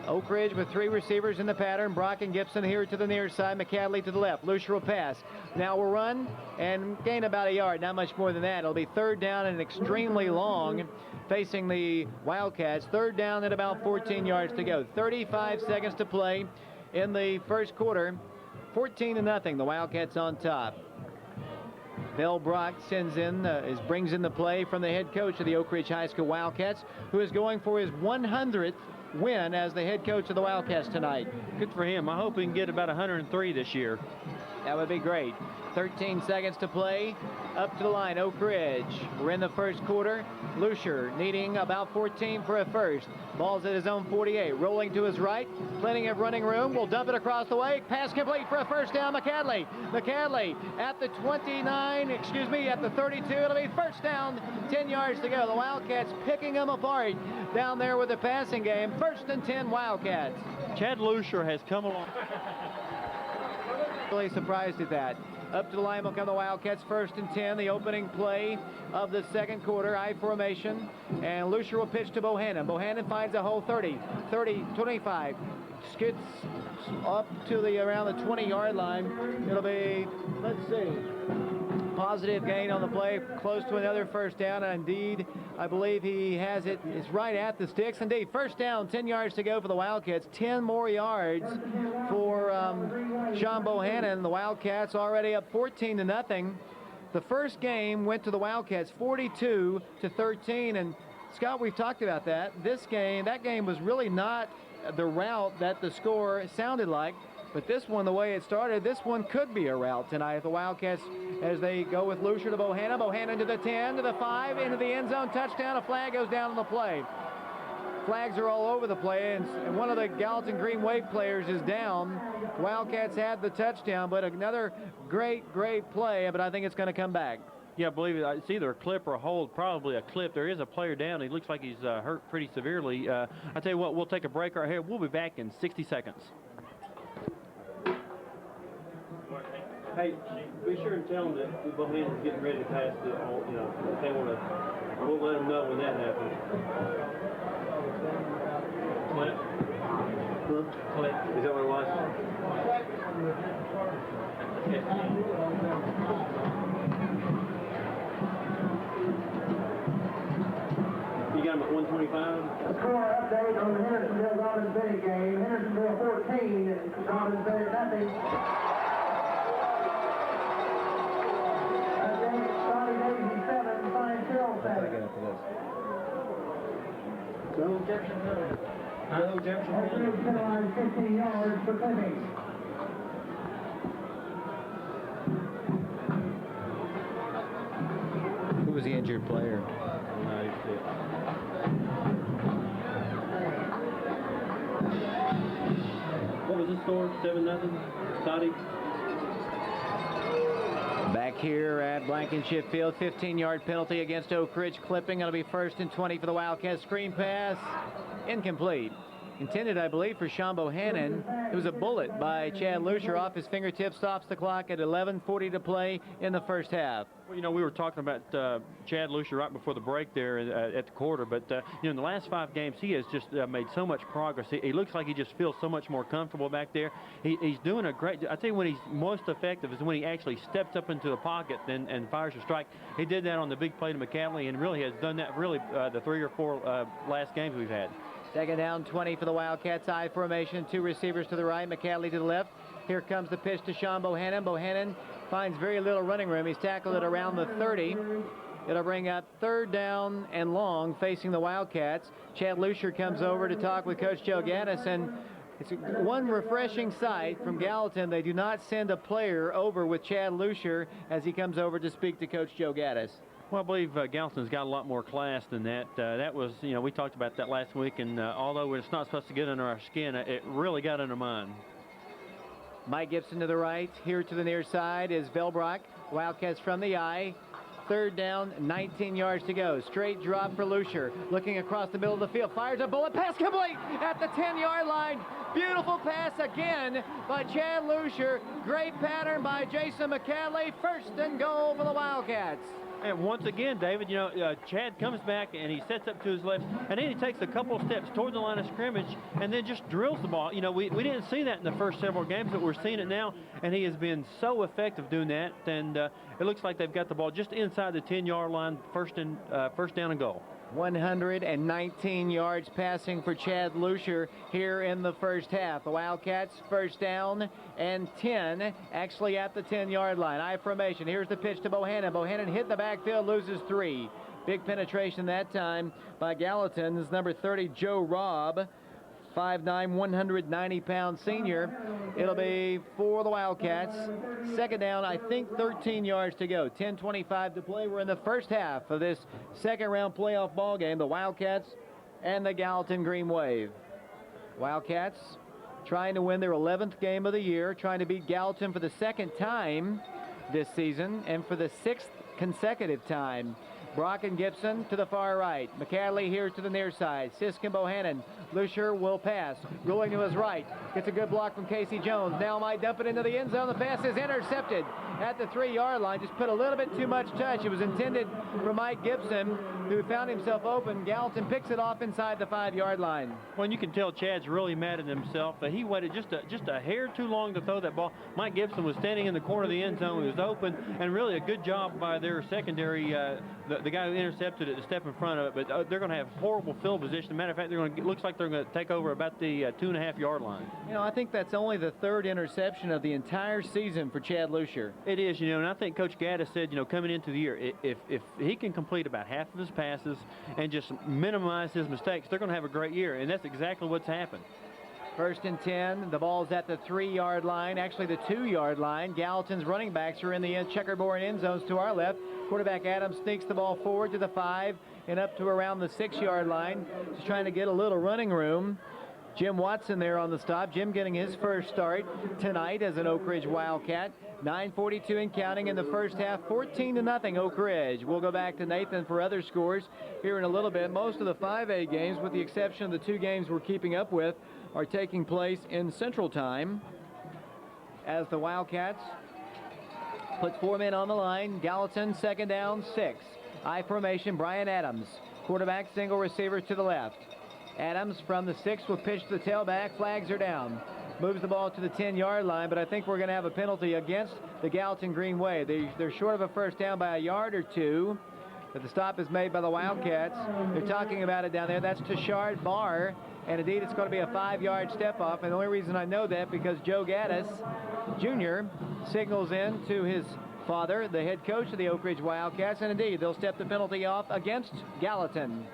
Oak Ridge with 3 receivers in the pattern. Brock and Gipson here to the near side. McAddley to the left. Lussier will pass. Now we'll run and gain about a yard. Not much more than that. It'll be 3rd down and extremely long facing the Wildcats. 3rd down at about 14 yards to go. 35 seconds to play in the first quarter. 14-0. The Wildcats on top. Bill Brock brings in the play from the head coach of the Oak Ridge High School Wildcats, who is going for his 100th win as the head coach of the Wildcats tonight. Good for him. I hope he can get about 103 this year. That would be great. 13 seconds to play. Up to the line, Oak Ridge. We're in the first quarter. Lussier needing about 14 for a first. Ball's at his own 48. Rolling to his right. Plenty of running room. Will dump it across the way. Pass complete for a first down. McAddley. McAddley at the 29, at the 32. It'll be first down. 10 yards to go. The Wildcats picking them apart down there with the passing game. 1st and 10 Wildcats. Chad Lussier has come along. Really surprised at that. Up to the line will come the Wildcats. 1st and 10, the opening play of the second quarter. I formation, and Lussier will pitch to Bohanon. Bohanon finds a hole. 30, 25. Skids up to around the 20-yard line. It'll be, let's see, positive gain on the play, close to another first down. And indeed, I believe he has it. It's right at the sticks. Indeed, first down, 10 yards to go for the Wildcats. 10 more yards for Shaun Bohanon. The Wildcats already up 14-0. The first game went to the Wildcats 42-13. And Scott, we've talked about that. That game was really not the route that the score sounded like. But this one, the way it started, this one could be a route tonight. The Wildcats, as they go with Lussier to Bohanon. Bohanon to the 10, to the 5, into the end zone, touchdown. A flag goes down on the play. Flags are all over the play, and one of the Gallatin Green Wave players is down. Wildcats had the touchdown, but another great play, but I think it's going to come back. Yeah, I believe it's either a clip or a hold, probably a clip. There is a player down. He looks like he's hurt pretty severely. I tell you what, we'll take a break right here. We'll be back in 60 seconds. Hey, be sure and tell them that Bohanon's getting ready to pass the, if they want to, we'll let them know when that happens. Clint? Clint. Is that what it was? You got him at 125? Score update on the Hendersonville-Gallatin game. Hendersonville 14, Gallatin 0. Jefferson 15 yards for Clemens. Who was the injured player? What was the score? 7-0? Scotty? Back here at Blankenship Field, 15-yard penalty against Oak Ridge clipping. It'll be 1st and 20 for the Wildcats. Screen pass, incomplete. Intended, I believe, for Shaun Bohanon. It was a bullet by Chad Lussier off his fingertips. Stops the clock at 11:40 to play in the first half. Well, we were talking about Chad Lussier right before the break there at the quarter, but in the last 5 games, he has just made so much progress. He looks like he just feels so much more comfortable back there. He's doing a great job. I tell you, when he's most effective is when he actually steps up into the pocket and fires a strike. He did that on the big play to McAddley, and really has done that the 3 or 4 last games we've had. Second down, 20 for the Wildcats. I formation, 2 receivers to the right, McAddley to the left. Here comes the pitch to Shaun Bohanon. Bohanon finds very little running room. He's tackled at around the 30. It'll bring up 3rd down and long facing the Wildcats. Chad Lussier comes over to talk with Coach Joe Gaddis, and it's one refreshing sight from Gallatin. They do not send a player over with Chad Lussier as he comes over to speak to Coach Joe Gaddis. Well, I believe Gallatin's got a lot more class than that. That was, we talked about that last week, and although it's not supposed to get under our skin, it really got under mine. Mike Gipson to the right. Here to the near side is Velbrock. Wildcats from the eye. 3rd down, 19 yards to go. Straight drop for Lussier. Looking across the middle of the field. Fires a bullet. Pass complete at the 10-yard line. Beautiful pass again by Chad Lussier. Great pattern by Jason McAddley. 1st and goal for the Wildcats. And once again, David, Chad comes back and he sets up to his left, and then he takes a couple of steps toward the line of scrimmage and then just drills the ball. We didn't see that in the first several games, but we're seeing it now, and he has been so effective doing that. And it looks like they've got the ball just inside the 10-yard line, first down and goal. 119 yards passing for Chad Lussier here in the first half. The Wildcats first down and 10, actually at the 10-yard line. I formation. Here's the pitch to Bohanon. Bohanon hit the backfield, loses 3. Big penetration that time by Gallatin's number 30, Joe Robb. 5'9", 190-pound senior. It'll be for the Wildcats. Second down, I think 13 yards to go. 10:25 to play. We're in the first half of this second-round playoff ball game. The Wildcats and the Gallatin Green Wave. Wildcats trying to win their 11th game of the year, trying to beat Gallatin for the second time this season and for the 6th consecutive time. Brock and Gipson to the far right. McAddley here to the near side. Sisk and Bohanon. Lussier will pass. Rolling to his right. Gets a good block from Casey Jones. Now might dump it into the end zone. The pass is intercepted at the 3-yard line. Just put a little bit too much touch. It was intended for Mike Gipson, who found himself open. Gallatin picks it off inside the 5-yard line. Well, you can tell Chad's really mad at himself. He waited just a hair too long to throw that ball. Mike Gipson was standing in the corner of the end zone. He was open, and really a good job by their secondary, the guy who intercepted it, to step in front of it. But they're going to have horrible field position. Matter of fact, looks like they're going to take over about the 2.5-yard line. I think that's only the 3rd interception of the entire season for Chad Lussier. It is, and I think Coach Gaddis said, coming into the year, if he can complete about half of his passes and just minimize his mistakes, they're going to have a great year, and that's exactly what's happened. First and 10. The ball's at the 3-yard line, actually the 2-yard line. Gallatin's running backs are in the checkerboard end zones to our left. Quarterback Adams sneaks the ball forward to the 5 and up to around the 6-yard line. Just trying to get a little running room. Jim Watson there on the stop. Jim getting his first start tonight as an Oak Ridge Wildcat. 9:42 and counting in the first half. 14-0 Oak Ridge. We'll go back to Nathan for other scores here in a little bit. Most of the 5A games, with the exception of the 2 games we're keeping up with, are taking place in Central Time as the Wildcats put 4 men on the line. Gallatin second down, 6. I formation, Brian Adams. Quarterback, single receiver to the left. Adams from the 6 will pitch to the tailback. Flags are down. Moves the ball to the 10-yard line, but I think we're going to have a penalty against the Gallatin Green Wave. They're short of a first down by a yard or 2, but the stop is made by the Wildcats. They're talking about it down there. That's Tashard Barr, and indeed it's going to be a 5-yard step off. And the only reason I know that because Joe Gaddis Jr. signals in to his father, the head coach of the Oak Ridge Wildcats, and indeed they'll step the penalty off against Gallatin.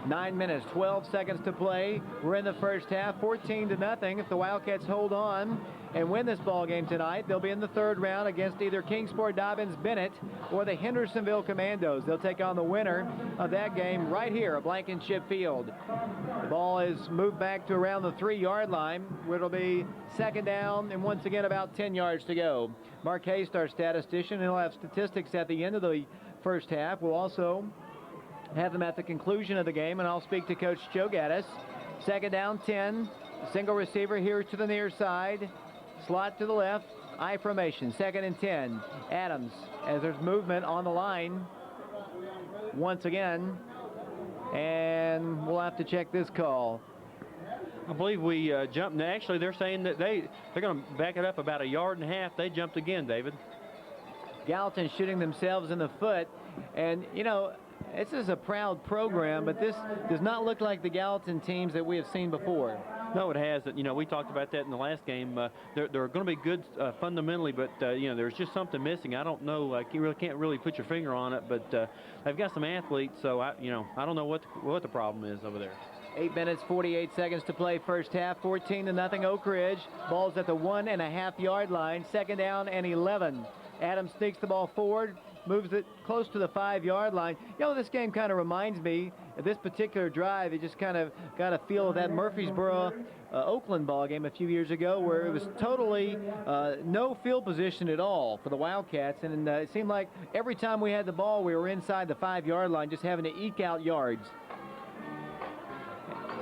9 minutes, 12 seconds to play. We're in the first half, 14-0. If the Wildcats hold on and win this ball game tonight, they'll be in the 3rd round against either Kingsport Dobbins Bennett or the Hendersonville Commandos. They'll take on the winner of that game right here at Blankenship Field. The ball is moved back to around the 3-yard line, where it'll be second down and once again about 10 yards to go. Mark Hayes, our statistician, he'll have statistics at the end of the first half. We'll also have them at the conclusion of the game, and I'll speak to Coach Joe Gaddis. Second down, 10. Single receiver here to the near side. Slot to the left. I formation. 2nd and 10. Adams, as there's movement on the line once again. And we'll have to check this call. I believe we jumped. Actually, they're saying that they're going to back it up about 1.5 yards. They jumped again, David. Gallatin shooting themselves in the foot. And, this is a proud program, but this does not look like the Gallatin teams that we have seen before. No, it hasn't. We talked about that in the last game. They're going to be good fundamentally, but there's just something missing. I don't know. I can't really put your finger on it, but they've got some athletes, so I don't know what the problem is over there. 8 minutes, 48 seconds to play first half. 14-0 Oak Ridge. Ball's at the 1.5-yard line. Second down and 11. Adams sneaks the ball forward. Moves it close to the 5-yard line. This game kind of reminds me of this particular drive. It just kind of got a feel of that Murfreesboro Oakland ball game a few years ago, where it was totally no field position at all for the Wildcats, and it seemed like every time we had the ball, we were inside the 5-yard line, just having to eke out yards.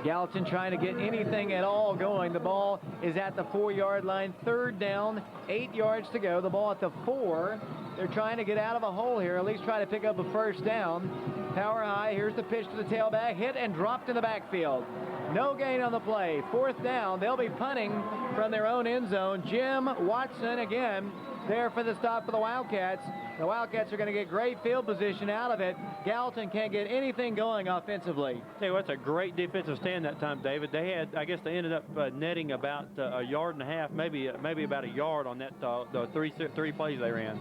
Gallatin trying to get anything at all going. The ball is at the 4-yard line. 3rd down, 8 yards to go. The ball at the 4. They're trying to get out of a hole here, at least try to pick up a 1st down. Power high, here's the pitch to the tailback, hit and dropped in the backfield. No gain on the play. 4th down, they'll be punting from their own end zone. Jim Watson again there for the stop for the Wildcats. The Wildcats are going to get great field position out of it. Gallatin can't get anything going offensively. Tell you what, that's a great defensive stand that time, David. They had, I guess, they ended up netting about a yard and a half, maybe about a yard on that the three plays they ran.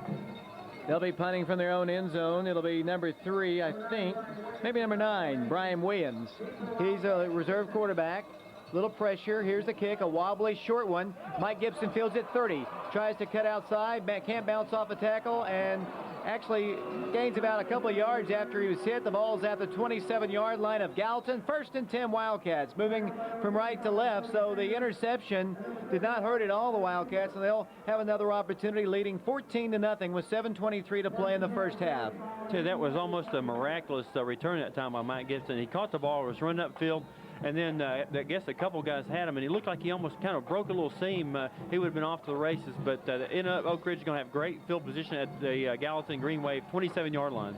They'll be punting from their own end zone. It'll be number 3, I think, maybe number 9, Brian Williams. He's a reserve quarterback. Little pressure. Here's the kick, a wobbly short one. Mike Gipson fields it 30. Tries to cut outside, can't bounce off a tackle, and actually gains about a couple of yards after he was hit. The ball's at the 27-yard line of Gallatin. 1st and 10 Wildcats, moving from right to left, so the interception did not hurt at all the Wildcats, and they'll have another opportunity, leading 14-0 with 7:23 to play in the 1st half. That was almost a miraculous return that time by Mike Gipson. He caught the ball, was running upfield, and then I guess a couple guys had him, and he looked like he almost kind of broke a little seam. He would have been off to the races, but in Oak Ridge is going to have great field position at the Gallatin Green Wave 27-yard line.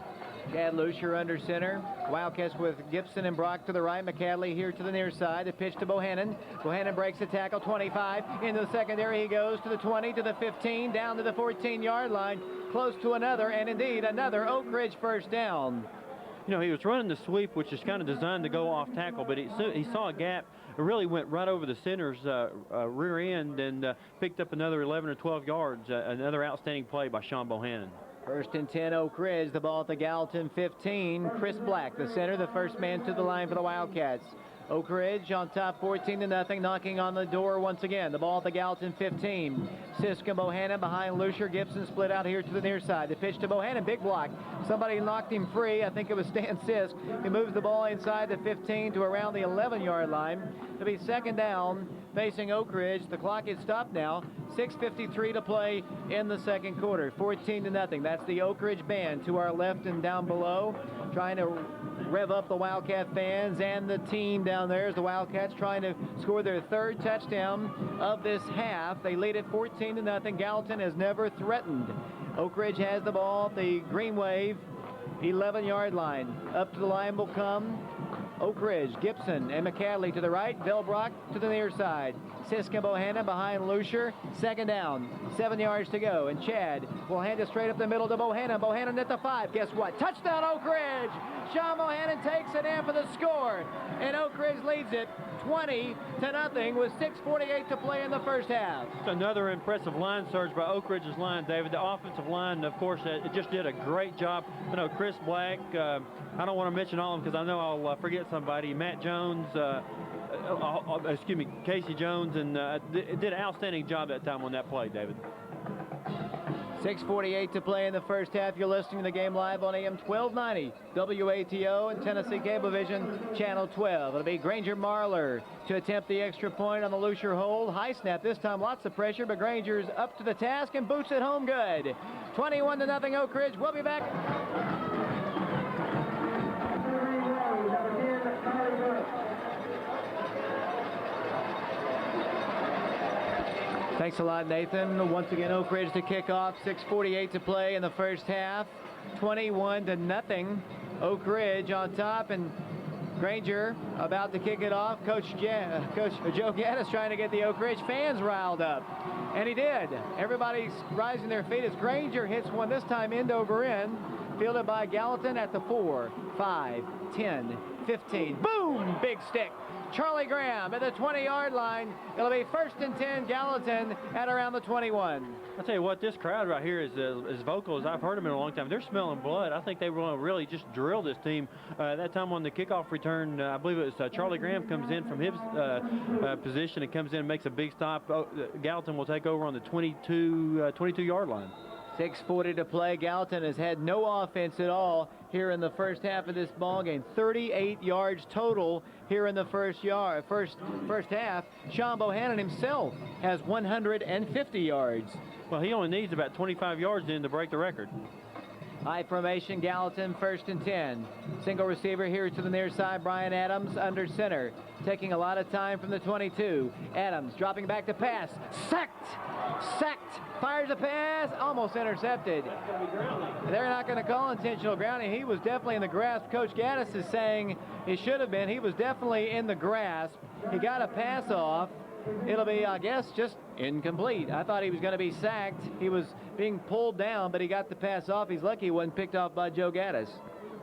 Chad Lussier under center. Wildcats with Gipson and Brock to the right. McAddley here to the near side. The pitch to Bohanon. Bohanon breaks the tackle, 25. Into the secondary he goes to the 20, to the 15, down to the 14-yard line. Close to another, and indeed another Oak Ridge 1st down. You know, he was running the sweep, which is kind of designed to go off tackle, but he saw a gap. It really went right over the center's rear end and picked up another 11 or 12 yards. Another outstanding play by Shaun Bohanon. 1st and 10 Oak Ridge. The ball at the Gallatin 15. Chris Black, the center, the first man to the line for the Wildcats. Oak Ridge on top 14-0, knocking on the door once again. The ball at the Gallatin 15. Sisk and Bohanon behind Lussier. Gipson split out here to the near side. The pitch to Bohanon, big block. Somebody knocked him free. I think it was Stan Sisk. He moves the ball inside the 15 to around the 11-yard line. To be 2nd down facing Oak Ridge. The clock is stopped now. 6:53 to play in the 2nd quarter. 14-0. That's the Oak Ridge band to our left and down below, trying to rev up the Wildcat fans and the team down there as the Wildcats trying to score their 3rd touchdown of this half. They lead it 14-0. Gallatin has never threatened. Oak Ridge has the ball at the Green Wave 11-yard line. Up to the line will come Oak Ridge. Gipson and McAddley to the right. Belbrock to the near side. Sisk and Bohanon behind Lussier. 2nd down. 7 yards to go. And Chad will hand it straight up the middle to Bohanon. Bohanon at the 5. Guess what? Touchdown Oak Ridge! Shaun Bohanon takes it in for the score. And Oak Ridge leads it 20-0 with 6:48 to play in the 1st half. It's another impressive line surge by Oak Ridge's line, David. The offensive line, of course, it just did a great job. You know, Chris Black, I don't want to mention all of them because I know I'll forget somebody. Matt Jones, Casey Jones, and did an outstanding job that time on that play, David. 6:48 to play in the 1st half. You're listening to the game live on AM 1290, WATO and Tennessee Cablevision, Channel 12. It'll be Granger Marler to attempt the extra point on the Lussier hold. High snap this time, lots of pressure, but Granger's up to the task and boots it home good. 21-0 Oak Ridge. We'll be back. Thanks a lot, Nathan. Once again, Oak Ridge to kick off. 6:48 to play in the 1st half. 21-0. Oak Ridge on top, and Granger about to kick it off. Coach Joe Gaddis trying to get the Oak Ridge fans riled up. And he did. Everybody's rising their feet as Granger hits one, this time end over end. Fielded by Gallatin at the 4, 5, 10, 15. Boom! Big stick. Charlie Graham at the 20-yard line. It'll be 1st and 10 Gallatin at around the 21. I'll tell you what, this crowd right here is as vocal as I've heard them in a long time. They're smelling blood. I think they want to really just drill this team. That time on the kickoff return, I believe it was Charlie Graham comes in from his position and comes in and makes a big stop. Gallatin will take over on the 22-yard line. 6:40 to play. Gallatin has had no offense at all here in the 1st half of this ball game. 38 yards total here in the first half. Shaun Bohanon himself has 150 yards. Well, he only needs about 25 yards then to break the record. High formation, Gallatin, 1st and 10. Single receiver here to the near side, Brian Adams under center. Taking a lot of time from the 22. Adams dropping back to pass. Sacked! Fires a pass, almost intercepted. They're not going to call intentional grounding. He was definitely in the grasp. Coach Gaddis is saying he should have been. He was definitely in the grasp. He got a pass off. It'll be, I guess, just incomplete. I thought he was going to be sacked. He was being pulled down, but he got the pass off. He's lucky he wasn't picked off by Joe Gaddis.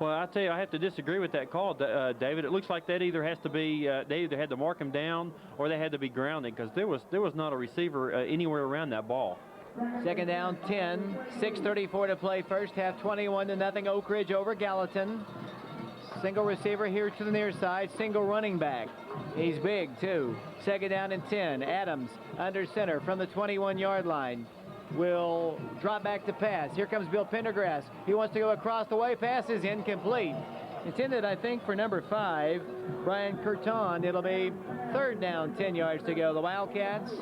Well, I tell you, I have to disagree with that call, David. It looks like that either has to be they either had to mark him down or they had to be grounded, because there was not a receiver anywhere around that ball. 2nd down, 10. 6:34 to play. First half, 21-0. Oak Ridge over Gallatin. Single receiver here to the near side. Single running back. He's big, too. 2nd down and 10. Adams under center from the 21-yard line. Will drop back to pass. Here comes Bill Pendergrass. He wants to go across the way. Pass is incomplete. Intended, I think, for number 5, Brian Curton. It'll be 3rd down, 10 yards to go. The Wildcats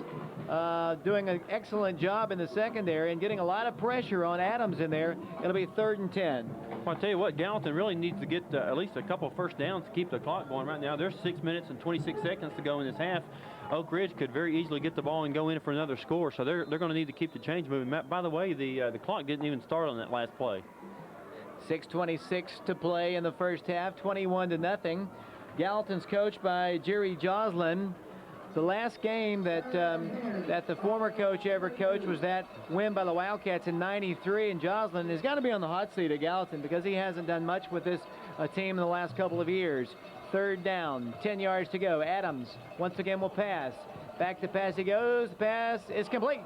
doing an excellent job in the secondary and getting a lot of pressure on Adams in there. It'll be 3rd and 10. Well, I'll tell you what, Gallatin really needs to get at least a couple of first downs to keep the clock going. Right now, there's 6 minutes and 26 seconds to go in this half. Oak Ridge could very easily get the ball and go in for another score, so they're going to need to keep the change moving. By the way, the clock didn't even start on that last play. 6:26 to play in the first half, 21-0. Gallatin's coached by Jerry Joslin. The last game that the former coach ever coached was that win by the Wildcats in '93, and Joslin is going to be on the hot seat at Gallatin because he hasn't done much with this team in the last couple of years. 3rd down, 10 yards to go. Adams once again will pass. Back to pass he goes. The pass is complete.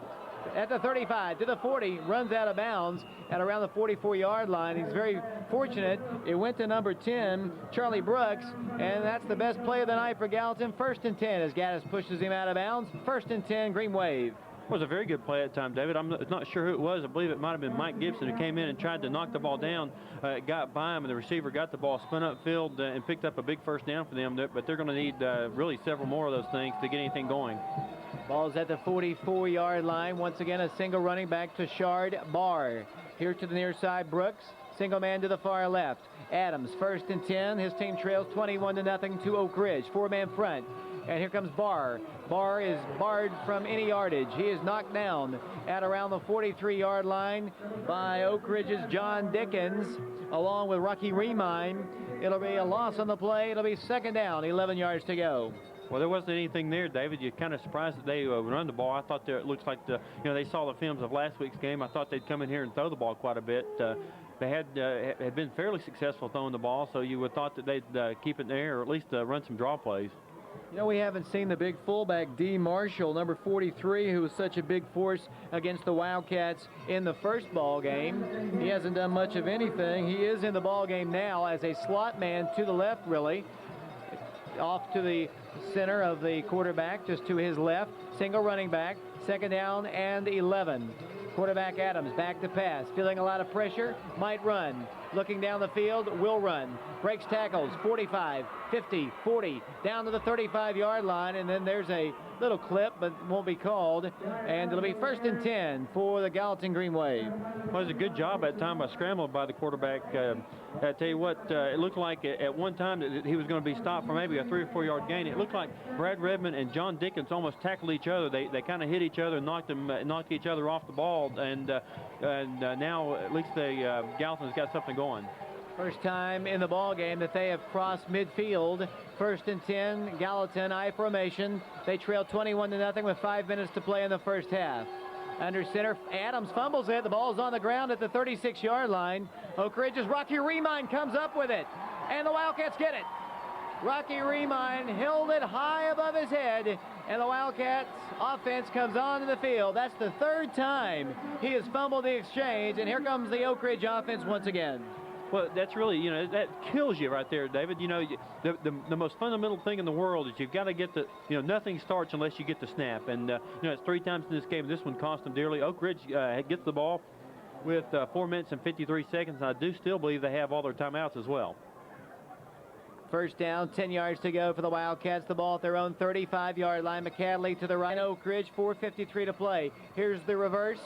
At the 35, to the 40, runs out of bounds at around the 44-yard line. He's very fortunate. It went to number 10, Charlie Brooks, and that's the best play of the night for Gallatin. 1st and 10 as Gaddis pushes him out of bounds. 1st and 10, Green Wave. It was a very good play at the time, David. I'm not sure who it was. I believe it might have been Mike Gipson who came in and tried to knock the ball down. It got by him, and the receiver got the ball, spun upfield, and picked up a big first down for them. But they're going to need really several more of those things to get anything going. Ball's at the 44-yard line. Once again, a single running back to Shard Barr. Here to the near side, Brooks. Single man to the far left. Adams, 1st and 10. His team trails 21-0 to Oak Ridge. 4-man front. And here comes Barr. Barr is barred from any yardage. He is knocked down at around the 43-yard line by Oak Ridge's John Dickens, along with Rocky Remine. It'll be a loss on the play. It'll be 2nd down, 11 yards to go. Well, there wasn't anything there, David. You're kind of surprised that they run the ball. I thought it looks like they saw the films of last week's game. I thought they'd come in here and throw the ball quite a bit. They had been fairly successful throwing the ball, so you would have thought that they'd keep it there or at least run some draw plays. You know, we haven't seen the big fullback, D. Marshall, number 43, who was such a big force against the Wildcats in the first ball game. He hasn't done much of anything. He is in the ball game now as a slot man to the left, really. Off to the center of the quarterback, just to his left. Single running back, 2nd down and 11. Quarterback Adams back to pass, feeling a lot of pressure, might run. Looking down the field, will run. Breaks tackles, 45, 50, 40, down to the 35-yard line, and then there's a little clip, but won't be called, and it'll be 1st and 10 for the Gallatin Green Wave. Well, it was a good job that time by scrambling by the quarterback. I tell you what, it looked like at one time that he was going to be stopped for maybe a 3 or 4 yard gain. It looked like Brad Redmond and John Dickens almost tackled each other. They kind of hit each other and knocked each other off the ball, and now at least Gallatin's got something going. First time in the ball game that they have crossed midfield. 1st and 10, Gallatin, I formation. They trail 21-0 with 5 minutes to play in the first half. Under center, Adams fumbles it. The ball's on the ground at the 36-yard line. Oak Ridge's Rocky Remine comes up with it, and the Wildcats get it. Rocky Remine held it high above his head, and the Wildcats offense comes onto the field. That's the 3rd time he has fumbled the exchange, and here comes the Oak Ridge offense once again. Well, that's really, that kills you right there, David. The most fundamental thing in the world is you've got to get nothing starts unless you get the snap. And, it's 3 times in this game. This one cost them dearly. Oak Ridge gets the ball with 4 minutes and 53 seconds. And I do still believe they have all their timeouts as well. First down, 10 yards to go for the Wildcats. The ball at their own 35-yard line. McAddley to the right. Oak Ridge, 4:53 to play. Here's the reverse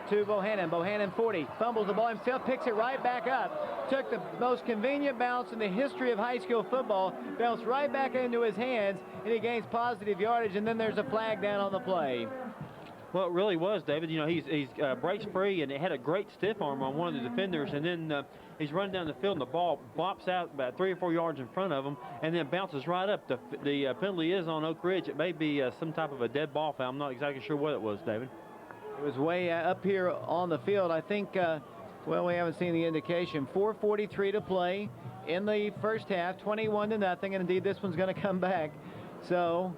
to Bohanon. Bohanon 40. Fumbles the ball himself, picks it right back up. Took the most convenient bounce in the history of high school football. Bounced right back into his hands, and he gains positive yardage, and then there's a flag down on the play. Well, it really was, David. You know, he's breaks free, and it had a great stiff arm on one of the defenders, and then he's running down the field, and the ball bops out about 3 or 4 yards in front of him, and then bounces right up. The penalty is on Oak Ridge. It may be some type of a dead ball foul. I'm not exactly sure what it was, David. It was way up here on the field. I think, well, we haven't seen the indication. 4:43 to play in the first half, 21-0, and indeed this one's going to come back. So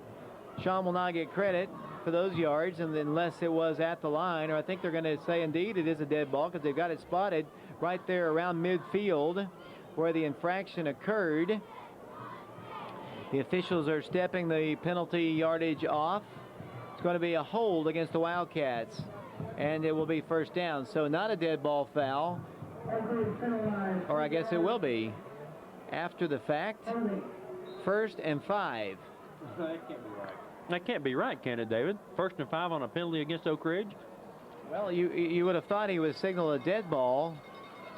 Shaun will not get credit for those yards, and unless it was at the line, or I think they're going to say indeed it is a dead ball because they've got it spotted right there around midfield where the infraction occurred. The officials are stepping the penalty yardage off. It's going to be a hold against the Wildcats, and it will be first down. So not a dead ball foul, or I guess it will be after the fact. 1st and 5. That can't be right. That can't be right, can it, David? 1st and 5 on a penalty against Oak Ridge? Well, you would have thought he would signal a dead ball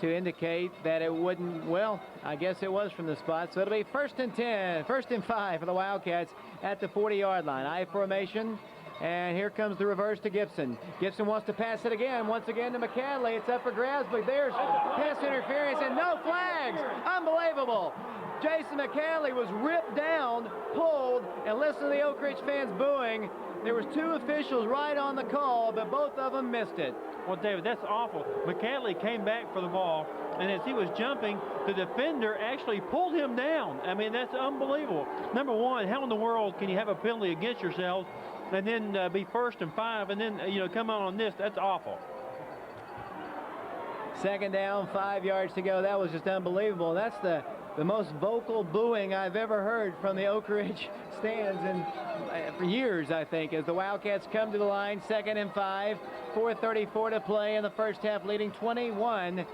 to indicate that it wouldn't. Well, I guess it was from the spot. So it'll be 1st and 10, 1st and 5 for the Wildcats at the 40-yard line. I formation, and here comes the reverse to Gipson. Gipson wants to pass it again, once again to McAddley. It's up for grabs, but there's pass interference and no flags. Unbelievable. Jason McAddley was ripped down, pulled, and listen to the Oak Ridge fans booing. There was 2 officials right on the call, but both of them missed it. Well, David, that's awful. McAddley came back for the ball, and as he was jumping, the defender actually pulled him down. I mean, that's unbelievable. Number one, how in the world can you have a penalty against yourselves and then be 1st and 5 and then, come out on this? That's awful. 2nd down, 5 yards to go. That was just unbelievable. That's the most vocal booing I've ever heard from the Oak Ridge stands for years, I think, as the Wildcats come to the line. 2nd and 5, 4:34 to play in the first half, leading 21-0.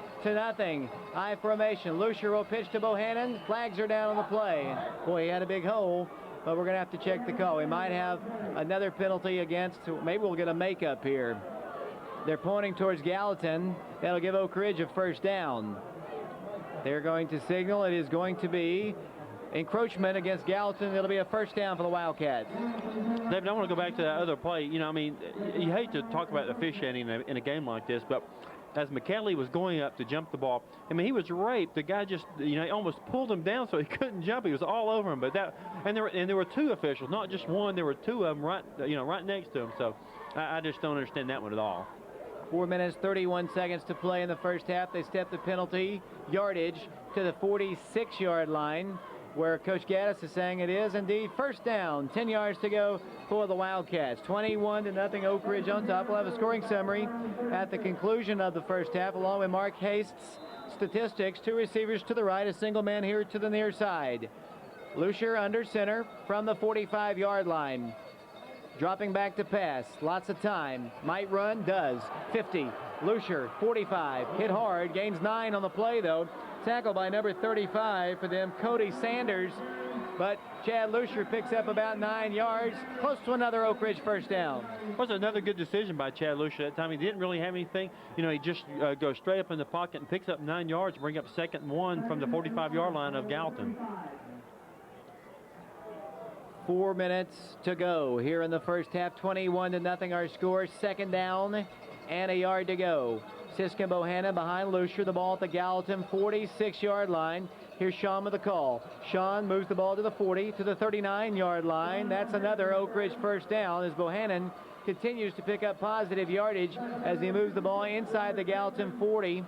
I formation. Lussier will pitch to Bohanon. Flags are down on the play. Boy, he had a big hole, but we're going to have to check the call. We might have another penalty against. Maybe we'll get a makeup here. They're pointing towards Gallatin. That'll give Oak Ridge a first down. They're going to signal. It is going to be encroachment against Gallatin. It'll be a first down for the Wildcats. David, I want to go back to that other play. You hate to talk about officiating in a game like this, but as McAddley was going up to jump the ball, I mean, he was raped. The guy just, almost pulled him down so he couldn't jump. He was all over him. But there were 2 officials, not just one. There were 2 of them right next to him. So I just don't understand that one at all. 4 minutes, 31 seconds to play in the first half. They step the penalty yardage to the 46-yard line, where Coach Gaddis is saying it is indeed first down. 10 yards to go for the Wildcats. 21-0, Oak Ridge on top. We'll have a scoring summary at the conclusion of the first half, along with Mark Haste's statistics. 2 receivers to the right, a single man here to the near side. Lussier under center from the 45-yard line. Dropping back to pass. Lots of time. Might run. Does. 50. Lussier, 45. Hit hard. Gains 9 on the play, though. Tackled by number 35 for them, Cody Sanders. But Chad Lussier picks up about 9 yards. Close to another Oak Ridge first down. Was another good decision by Chad Lussier that time. He didn't really have anything. He just goes straight up in the pocket and picks up 9 yards, bring up 2nd and 1 from the 45-yard line of Gallatin. 4 minutes to go here in the first half. 21-0 our score. 2nd down and a yard to go. Siskin Bohanon behind Lussier. The ball at the Gallatin 46-yard line. Here's Shaun with the call. Shaun moves the ball to the 40, to the 39-yard line. That's another Oak Ridge first down as Bohanon continues to pick up positive yardage as he moves the ball inside the Gallatin 40.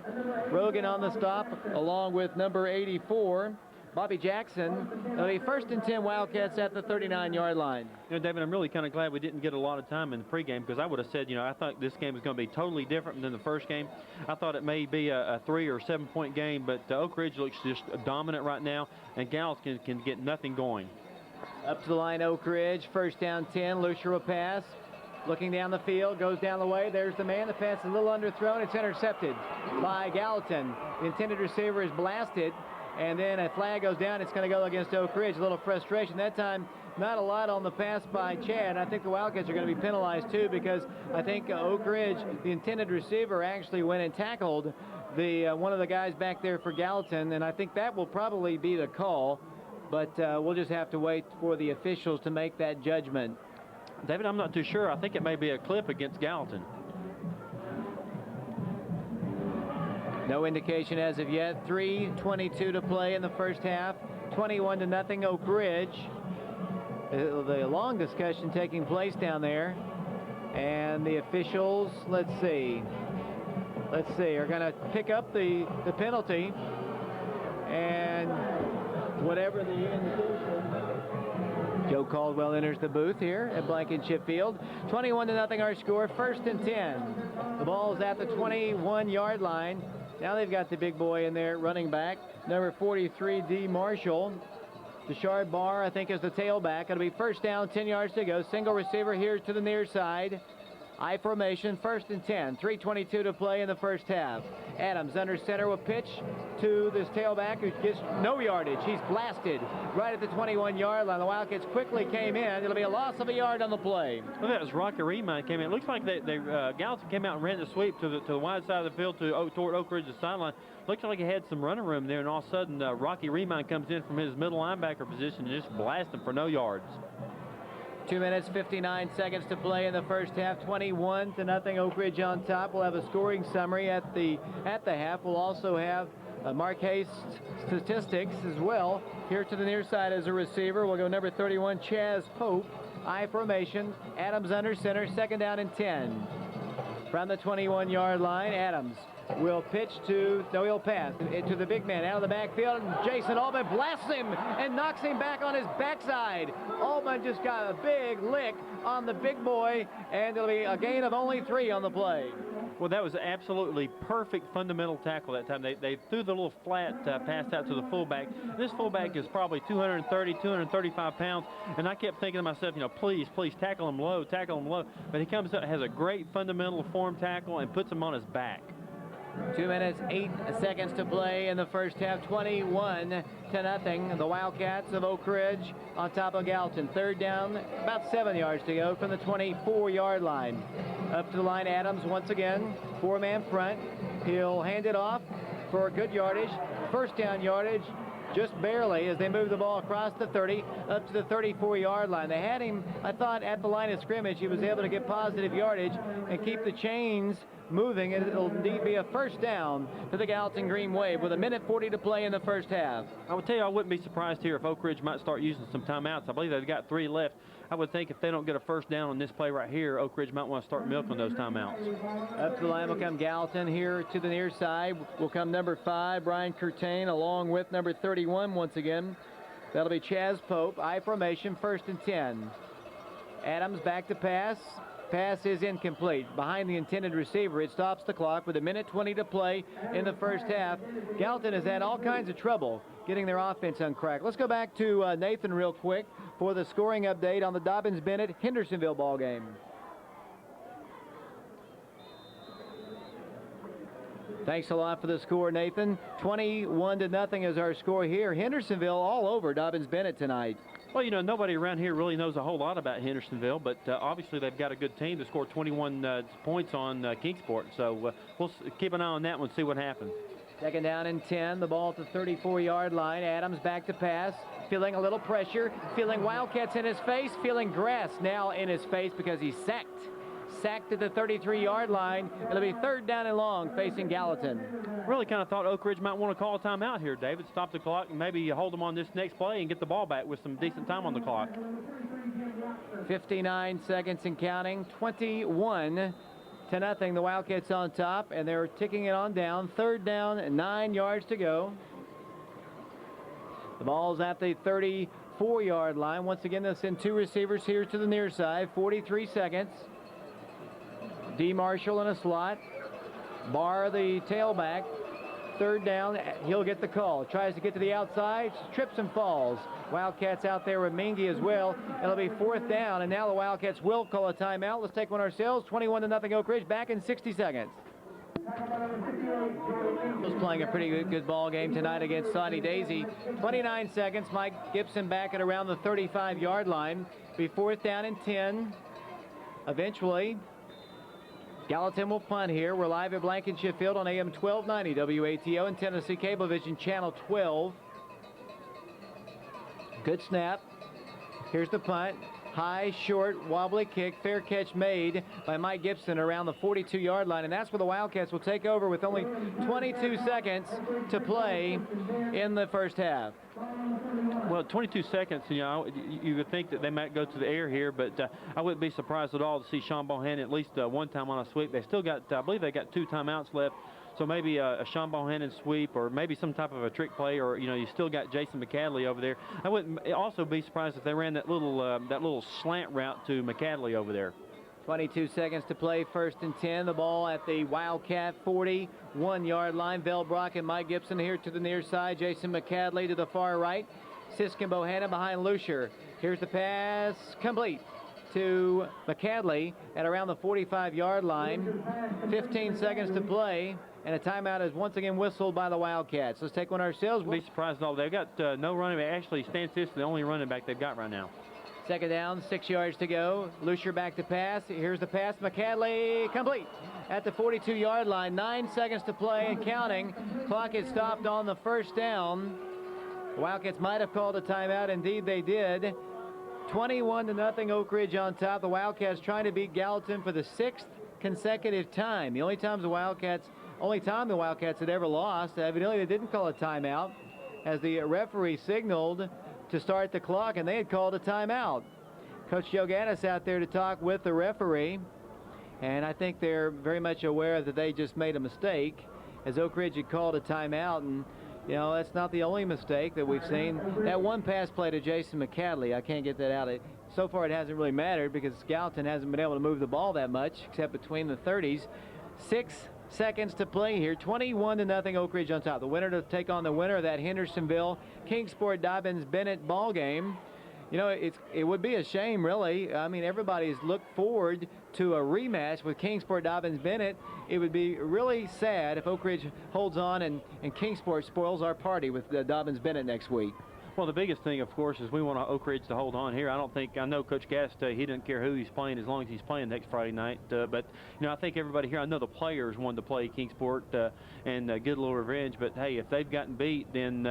Rogan on the stop along with number 84. Bobby Jackson. It'll be 1st and 10 Wildcats at the 39-yard line. David, I'm really kind of glad we didn't get a lot of time in the pregame, because I would have said, I thought this game was going to be totally different than the first game. I thought it may be a 3 or 7 point game, but Oak Ridge looks just dominant right now, and Gallatin can get nothing going. Up to the line, Oak Ridge. 1st down 10. Lussier will pass. Looking down the field, goes down the way. There's the man. The pass is a little underthrown. It's intercepted by Gallatin. The intended receiver is blasted. And then a flag goes down. It's going to go against Oak Ridge. A little frustration. That time, not a lot on the pass by Chad. I think the Wildcats are going to be penalized, too, because I think Oak Ridge, the intended receiver, actually went and tackled one of the guys back there for Gallatin, and I think that will probably be the call. But we'll just have to wait for the officials to make that judgment. David, I'm not too sure. I think it may be a clip against Gallatin. No indication as of yet. 3:22 to play in the first half. 21-0 Oak Ridge. The long discussion taking place down there. And the officials, let's see, are going to pick up the penalty. And whatever the indication. Joe Caldwell enters the booth here at Blankenship Field. 21-0 our score. 1st and 10. The ball's at the 21-yard line. Now they've got the big boy in there, running back, number 43, D. Marshall. Deshard Barr, I think, is the tailback. It'll be 1st down, 10 yards to go. Single receiver here to the near side. I formation, 1st and 10. 3:22 to play in the first half. Adams under center will pitch to this tailback who gets no yardage. He's blasted right at the 21-yard line. The Wildcats quickly came in. It'll be a loss of a yard on the play. Well, that was Rocky Remine came in. It looks like Gallatin came out and ran the sweep to the wide side of the field toward Oak Ridge's sideline. Looks like he had some running room there, and all of a sudden Rocky Remine comes in from his middle linebacker position and just blasts him for no yards. 2 minutes, 59 seconds to play in the first half. 21-0 Oak Ridge on top. We'll have a scoring summary at the half. We'll also have Mark Hayes statistics as well. Here to the near side as a receiver. We'll go number 31, Chaz Pope. I formation. Adams under center. 2nd down and 10. From the 21-yard line, Adams will pitch he'll pass to the big man out of the backfield. Jason Altman blasts him and knocks him back on his backside. Altman just got a big lick on the big boy, and it'll be a gain of only 3 on the play. Well, that was absolutely perfect fundamental tackle that time. They threw the little flat pass out to the fullback. This fullback is probably 230, 235 pounds, and I kept thinking to myself, please tackle him low, tackle him low. But he comes up, has a great fundamental form tackle, and puts him on his back. 2 minutes, 8 seconds to play in the first half. 21-0. The Wildcats of Oak Ridge on top of Gallatin. 3rd down, about 7 yards to go from the 24-yard line. Up to the line, Adams once again. 4-man front. He'll hand it off for good yardage. 1st down yardage, just barely, as they move the ball across the 30 up to the 34-yard line. They had him, I thought, at the line of scrimmage. He was able to get positive yardage and keep the chains moving. It'll indeed be a 1st down to the Gallatin Green Wave with 1:40 to play in the first half. I would tell you, I wouldn't be surprised here if Oak Ridge might start using some timeouts. I believe they've got 3 left. I would think if they don't get a 1st down on this play right here, Oak Ridge might want to start milking those timeouts. Up to the line will come Gallatin. Here to the near side will come number 5, Brian Curtain, along with number 31 once again. That'll be Chaz Pope. I formation, 1st and 10. Adams back to pass. Pass is incomplete. Behind the intended receiver, it stops the clock with 1:20 to play in the first half. Gallatin has had all kinds of trouble getting their offense uncracked. Let's go back to Nathan real quick for the scoring update on the Dobyns-Bennett-Hendersonville ball game. Thanks a lot for the score, Nathan. 21-0 is our score here. Hendersonville all over Dobyns-Bennett tonight. Well, nobody around here really knows a whole lot about Hendersonville, but obviously they've got a good team to score 21 points on Kingsport. So we'll keep an eye on that one, see what happens. 2nd down and 10. The ball at the 34-yard line. Adams back to pass. Feeling a little pressure. Feeling Wildcats in his face. Feeling grass now in his face because he's sacked. Sacked at the 33-yard line. It'll be 3rd down and long facing Gallatin. Really kind of thought Oak Ridge might want to call a timeout here, David. Stop the clock and maybe hold them on this next play and get the ball back with some decent time on the clock. 59 seconds and counting. 21-0. The Wildcats on top, and they're ticking it on down. 3rd down and 9 yards to go. The ball's at the 34-yard line. Once again, they'll send 2 receivers here to the near side. 43 seconds. D. Marshall in a slot. Barr, the tailback. 3rd down, he'll get the call. Tries to get to the outside, trips and falls. Wildcats out there with Mingy as well. It'll be 4th down, and now the Wildcats will call a timeout. Let's take one ourselves. 21-0 Oak Ridge, back in 60 seconds. Was playing a pretty good ball game tonight against Saudi Daisy. 29 seconds. Mike Gipson back at around the 35-yard line. Be 4th down and 10. Eventually, Gallatin will punt here. We're live at Blankenship Field on AM 1290 WATO and Tennessee Cablevision Channel 12. Good snap. Here's the punt. High, short, wobbly kick. Fair catch made by Mike Gipson around the 42-yard line. And that's where the Wildcats will take over with only 22 seconds to play in the first half. Well, 22 seconds, you would think that they might go to the air here, but I wouldn't be surprised at all to see Shaun Bohanon at least one time on a sweep. They still got, I believe they got 2 timeouts left. So maybe a Shaun Bohanon sweep, or maybe some type of a trick play, or you still got Jason McAddley over there. I wouldn't also be surprised if they ran that little slant route to McAddley over there. 22 seconds to play, 1st and 10. The ball at the Wildcat 41-yard line. Velbrock and Mike Gipson here to the near side. Jason McAddley to the far right. Sisk and Bohanon behind Lussier. Here's the pass, complete to McAddley at around the 45-yard line. 15 seconds to play, and a timeout is once again whistled by the Wildcats. Let's take one ourselves. Be surprised at all. They've got no running back. Actually, Stan Sisk, the only running back they've got right now. 2nd down, 6 yards to go. Lussier back to pass. Here's the pass. McAddley complete at the 42-yard line. 9 seconds to play and counting. Clock is stopped on the 1st down. The Wildcats might have called a timeout. Indeed, they did. 21-0 Oak Ridge on top. The Wildcats trying to beat Gallatin for the 6th consecutive time. The only time the Wildcats had ever lost. Evidently, they didn't call a timeout as the referee signaled to start the clock, and they had called a timeout. Coach Joe Gaddis out there to talk with the referee, and I think they're very much aware that they just made a mistake, as Oak Ridge had called a timeout, and that's not the only mistake that we've seen. That one pass play to Jason McAddley, I can't get that out. So far it hasn't really mattered because Gallatin hasn't been able to move the ball that much except between the 30s. 6 seconds to play here. 21-0 Oak Ridge on top. The winner to take on the winner of that Hendersonville Kingsport Dobbins Bennett ball game. It would be a shame, really. I mean, everybody's looked forward to a rematch with Kingsport Dobbins Bennett. It would be really sad if Oak Ridge holds on and Kingsport spoils our party with Dobbins Bennett next week. Well, the biggest thing, of course, is we want Oak Ridge to hold on here. I know Coach Gass, he didn't care who he's playing as long as he's playing next Friday night. But, I think everybody here, I know the players wanted to play Kingsport and get a little revenge. But, hey, if they've gotten beat, then,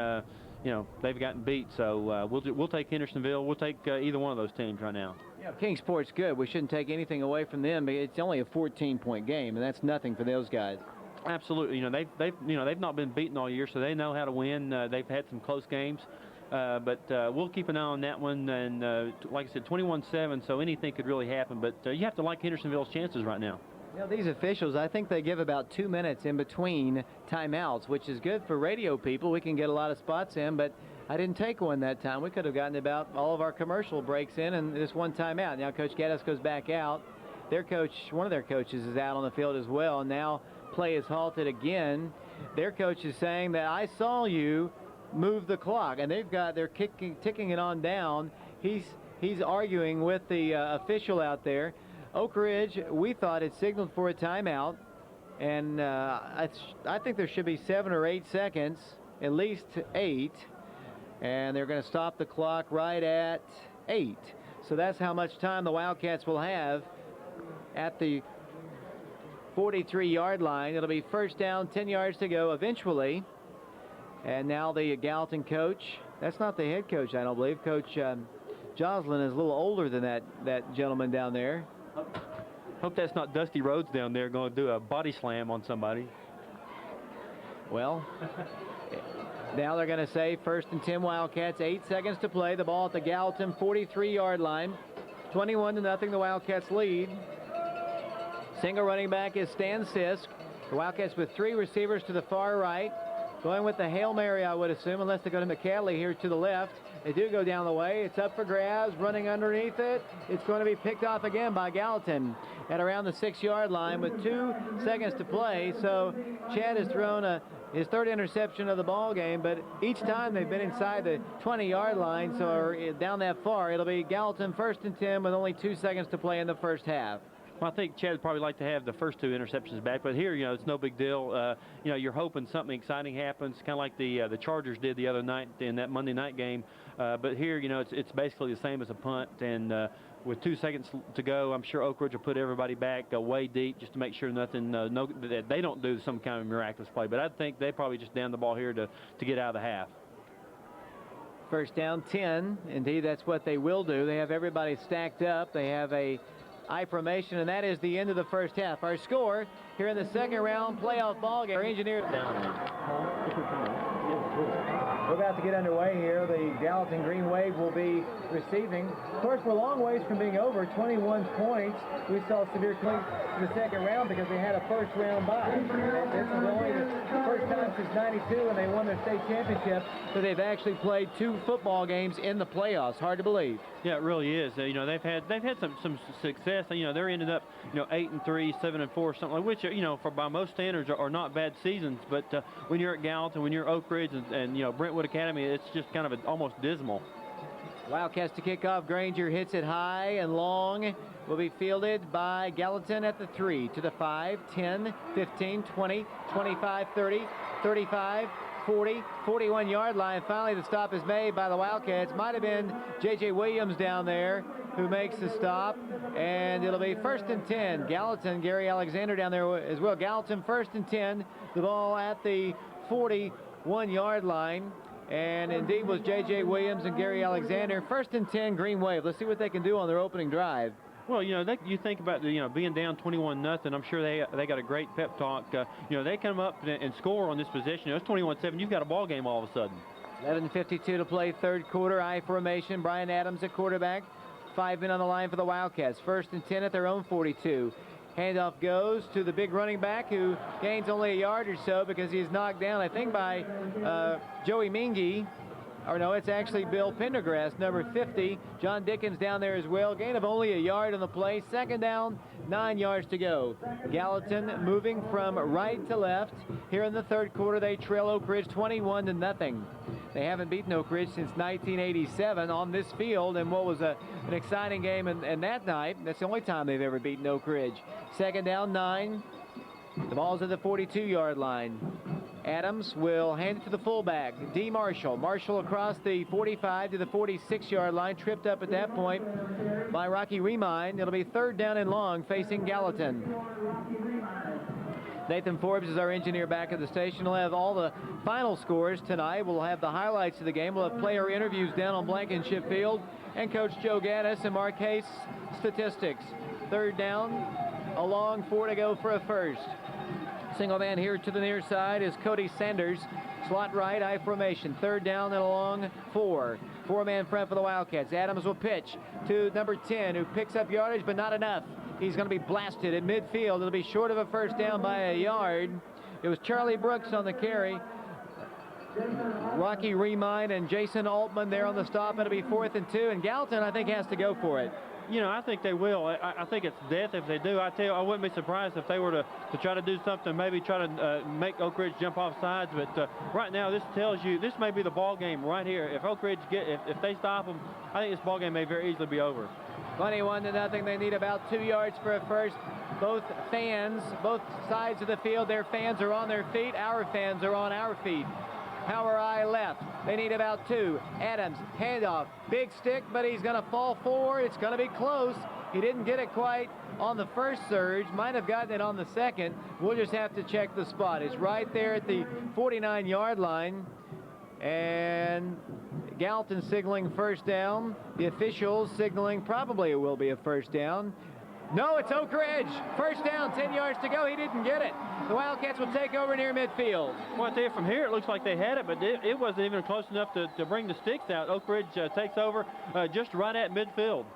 they've gotten beat. So we'll take Hendersonville. We'll take either one of those teams right now. Yeah, Kingsport's good. We shouldn't take anything away from them. It's only a 14-point game, and that's nothing for those guys. Absolutely. They've not been beaten all year, so they know how to win. They've had some close games. But we'll keep an eye on that one, and like I said, 21-7, so anything could really happen, but you have to like Hendersonville's chances right now. These officials, I think they give about 2 minutes in between timeouts, which is good for radio people. We can get a lot of spots in, but I didn't take one that time. We could have gotten about all of our commercial breaks in and this one timeout. Now Coach Gaddis goes back out. One of their coaches is out on the field as well, and now play is halted again. Their coach is saying that I saw you move the clock, and they're ticking it on down. He's arguing with the official out there. Oak Ridge, we thought it signaled for a timeout, and I think there should be 7 or 8 seconds, at least 8, and they're going to stop the clock right at 8. So that's how much time the Wildcats will have at the 43-yard line. It'll be 1st down, 10 yards to go eventually. And now the Gallatin coach, that's not the head coach, I don't believe. Coach Joslin is a little older than that gentleman down there. Hope that's not Dusty Rhodes down there going to do a body slam on somebody. Well, now they're going to say 1st and 10 Wildcats, 8 seconds to play. The ball at the Gallatin 43-yard line. 21-0, the Wildcats lead. Single running back is Stan Sisk. The Wildcats with 3 receivers to the far right. Going with the Hail Mary, I would assume, unless they go to McAddley here to the left. They do go down the way. It's up for grabs, running underneath it. It's going to be picked off again by Gallatin at around the 6-yard line with 2 seconds to play. So Chad has thrown his 3rd interception of the ball game, but each time they've been inside the 20-yard line, so down that far. It'll be Gallatin 1st and 10 with only 2 seconds to play in the first half. Well, I think Chad would probably like to have the first 2 interceptions back, but here, it's no big deal. You're hoping something exciting happens, kind of like the Chargers did the other night in that Monday night game. But here, it's basically the same as a punt, and with 2 seconds to go, I'm sure Oak Ridge will put everybody back way deep just to make sure that they don't do some kind of miraculous play. But I think they probably just down the ball here to get out of the half. First down 10. Indeed, that's what they will do. They have everybody stacked up. They have a I formation, and that is the end of the first half. Our score here in the second round playoff ball game. Our engineer down. We're about to get underway here. The Gallatin Green Wave will be receiving. Of course, we're a long ways from being over. 21 points. We saw severe clinks in the second round because they had a first round bye. This is only the first time since '92 when they won their state championship that they've actually played 2 football games in the playoffs. Hard to believe. Yeah, it really is. They've had some success. They're ended up 8-3, 7-4, something like, which by most standards are not bad seasons. But when you're at Gallatin, when you're Oak Ridge and Brentwood Academy, it's just kind of almost dismal. Wildcats to kick off. Granger hits it high and long. Will be fielded by Gallatin at the 3, to the 5, 10, 15, 20, 25, 30, 35, 40, 41-yard line. Finally, the stop is made by the Wildcats. Might have been J.J. Williams down there who makes the stop, and it'll be 1st and 10. Gallatin, Gary Alexander down there as well. Gallatin 1st and 10. The ball at the 41-yard line. And indeed was J.J. Williams and Gary Alexander. 1st and 10, Green Wave. Let's see what they can do on their opening drive. Well, you think about being down 21-0. I'm sure they got a great pep talk. They come up and score on this possession. It's 21-7. You've got a ball game all of a sudden. 11:52 to play, third quarter. I formation. Brian Adams at quarterback. 5 men on the line for the Wildcats. 1st and 10 at their own 42. Handoff goes to the big running back who gains only a yard or so because he's knocked down, I think, by Joey Mingy. Or no, it's actually Bill Pendergrass, number 50. John Dickens down there as well. Gain of only a yard on the play. 2nd down, 9 yards to go. Gallatin moving from right to left. Here in the third quarter, they trail Oak Ridge 21-0. They haven't beaten Oak Ridge since 1987 on this field, and what was an exciting game and that night. That's the only time they've ever beaten Oak Ridge. 2nd down, 9. The ball's at the 42-yard line. Adams will hand it to the fullback, D. Marshall. Marshall across the 45 to the 46-yard line, tripped up at that point by Rocky Remine. It'll be 3rd down and long facing Gallatin. Nathan Forbes is our engineer back at the station. We'll have all the final scores tonight. We'll have the highlights of the game. We'll have player interviews down on Blankenship Field. And Coach Joe Gaddis and Mark Hayes statistics. 3rd down, a long 4 to go for a first. Single man here to the near side is Cody Sanders. Slot right, I formation. 3rd down and a long 4. 4-man front for the Wildcats. Adams will pitch to number 10, who picks up yardage, but not enough. He's going to be blasted at midfield. It'll be short of a first down by a yard. It was Charlie Brooks on the carry. Rocky Remine and Jason Altman there on the stop. It'll be 4th and 2, and Gallatin, I think, has to go for it. I think they will. I think it's death if they do. I tell you, I wouldn't be surprised if they were to try to do something, maybe try to make Oak Ridge jump off sides. But right now, this tells you this may be the ball game right here. If Oak Ridge if they stop them, I think this ball game may very easily be over. 21-0. They need about 2 yards for a first. Both fans, both sides of the field, their fans are on their feet. Our fans are on our feet. Power eye left. They need about 2. Adams, handoff. Big stick, but he's going to fall forward. It's going to be close. He didn't get it quite on the first surge. Might have gotten it on the second. We'll just have to check the spot. It's right there at the 49-yard line. And Gallatin signaling first down. The officials signaling probably it will be a first down. No, it's Oak Ridge. First down, 10 yards to go. He didn't get it. The Wildcats will take over near midfield. Well, I tell you, from here it looks like they had it, but it wasn't even close enough to bring the sticks out. Oak Ridge takes over just right at midfield.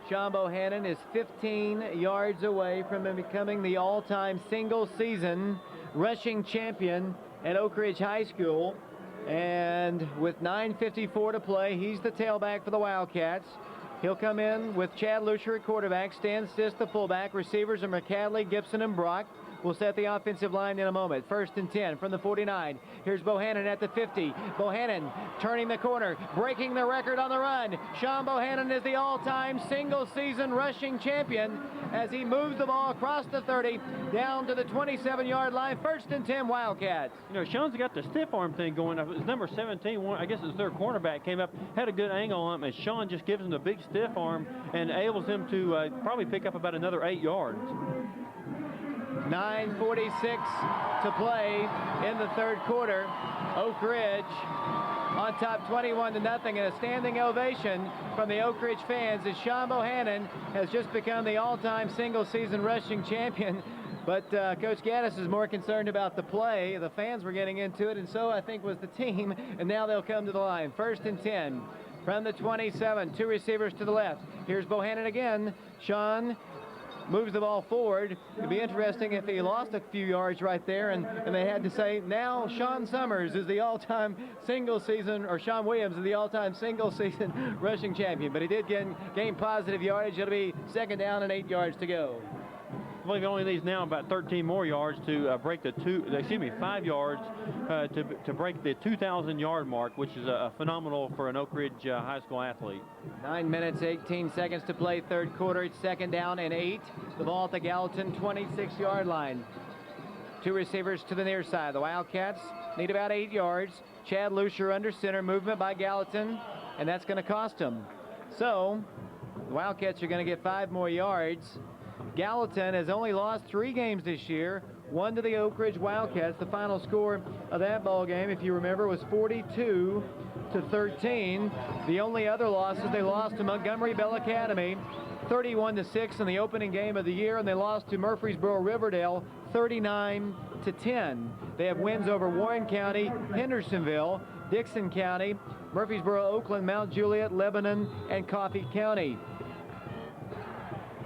Shaun Bohanon is 15 yards away from becoming the all-time single-season rushing champion at Oak Ridge High School. And with 9:54 to play, he's the tailback for the Wildcats. He'll come in with Chad Lussier at quarterback, Stan Siss the fullback. Receivers are McAddley, Gipson, and Brock. will set the offensive line in a moment. 1st and 10 from the 49. Here's Bohanon at the 50. Bohanon turning the corner, breaking the record on the run. Shaun Bohanon is the all-time single-season rushing champion as he moves the ball across the 30 down to the 27-yard line. 1st and 10 Wildcats. You know, Shaun's got the stiff arm thing going up. His number 17, I guess it's their cornerback, came up, had a good angle on him, and Shaun just gives him the big stiff arm and enables him to probably pick up about another 8 yards. 9:46 to play in the 3rd quarter. Oak Ridge on top 21-0, and a standing ovation from the Oak Ridge fans as Shaun Bohanon has just become the all-time single-season rushing champion. But Coach Gaddis is more concerned about the play. The fans were getting into it, and so I think was the team, and now they'll come to the line. 1st and 10 from the 27. 2 receivers to the left. Here's Bohanon again. Shaun moves the ball forward. It'd be interesting if he lost a few yards right there and they had to say, now Shaun Summers is the all-time single-season, or Shaun Williams is the all-time single-season rushing champion. But he did gain positive yardage. It'll be 2nd down and 8 yards to go. I believe he only needs now about 13 more yards to break the 5 yards to break the 2,000-yard mark, which is phenomenal for an Oak Ridge high school athlete. 9 minutes, 18 seconds to play 3rd quarter. It's 2nd down and 8. The ball at the Gallatin 26-yard line. 2 receivers to the near side. The Wildcats need about 8 yards. Chad Lussier under center, movement by Gallatin, and that's going to cost them. So the Wildcats are going to get 5 more yards. Gallatin has only lost 3 games this year, 1 to the Oak Ridge Wildcats. The final score of that ball game, if you remember, was 42-13. The only other losses, they lost to Montgomery Bell Academy 31-6 in the opening game of the year, and they lost to Murfreesboro Riverdale 39-10. They have wins over Warren County, Hendersonville, Dixon County, Murfreesboro, Oakland, Mount Juliet, Lebanon, and Coffee County.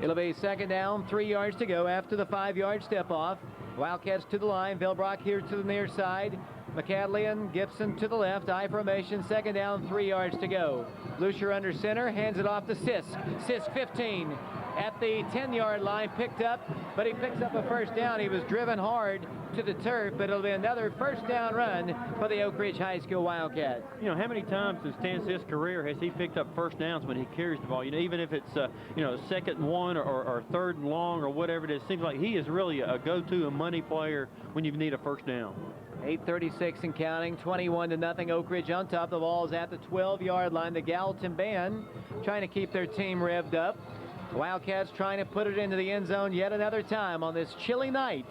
It'll be 2nd down, 3 yards to go after the 5-yard step off. Wildcats to the line. Velbrock here to the near side. McAddley and Gipson to the left. I formation. 2nd down, 3 yards to go. Lussier under center. Hands it off to Sisk. Sisk 15 at the 10-yard line. Picked up, but he picks up a 1st down. He was driven hard to the turf, but it'll be another 1st down run for the Oak Ridge High School Wildcats. You know, how many times in Stan Sisk's career has he picked up 1st downs when he carries the ball? You know, even if it's, 2nd and 1 or 3rd and long or whatever it is, seems like he is really a go-to, a money player when you need a 1st down. 8:36 and counting, 21-0. Oak Ridge on top. The ball is at the 12-yard line. The Gallatin band trying to keep their team revved up. Wildcats trying to put it into the end zone yet another time on this chilly night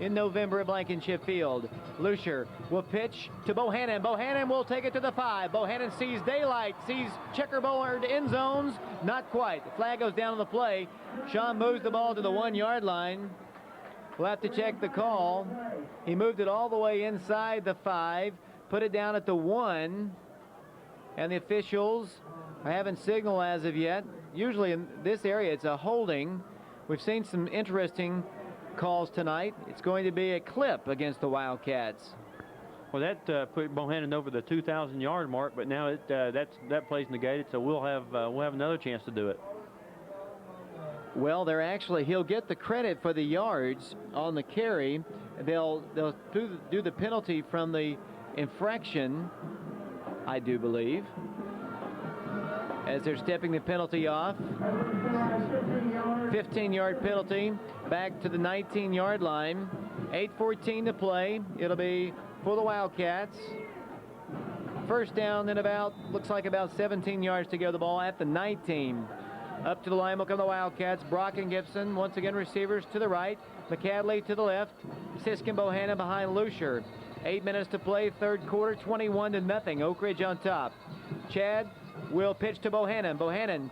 in November at Blankenship Field. Lussier will pitch to Bohanon. Bohanon will take it to the 5. Bohanon sees daylight, sees checkerboard end zones. Not quite. The flag goes down on the play. Shaun moves the ball to the 1-yard line. We'll have to check the call. He moved it all the way inside the 5, put it down at the 1, and the officials haven't signaled as of yet. Usually in this area it's a holding. We've seen some interesting calls tonight. It's going to be a clip against the Wildcats. Well, that put Bohanon over the 2,000-yard mark, but now that play's negated, so we'll have another chance to do it. Well, he'll get the credit for the yards on the carry. They'll do the penalty from the infraction, I do believe, as they're stepping the penalty off. 15-yard penalty back to the 19-yard line. 8:14 to play. It'll be for the Wildcats. 1st down and looks like about 17 yards to go. The ball at the 19. Up to the line will come the Wildcats. Brock and Gipson, once again receivers to the right. McAddley to the left. Sisk and Bohanon behind Lussier. 8 minutes to play, 3rd quarter, 21-0. Oak Ridge on top. Chad will pitch to Bohanon. Bohanon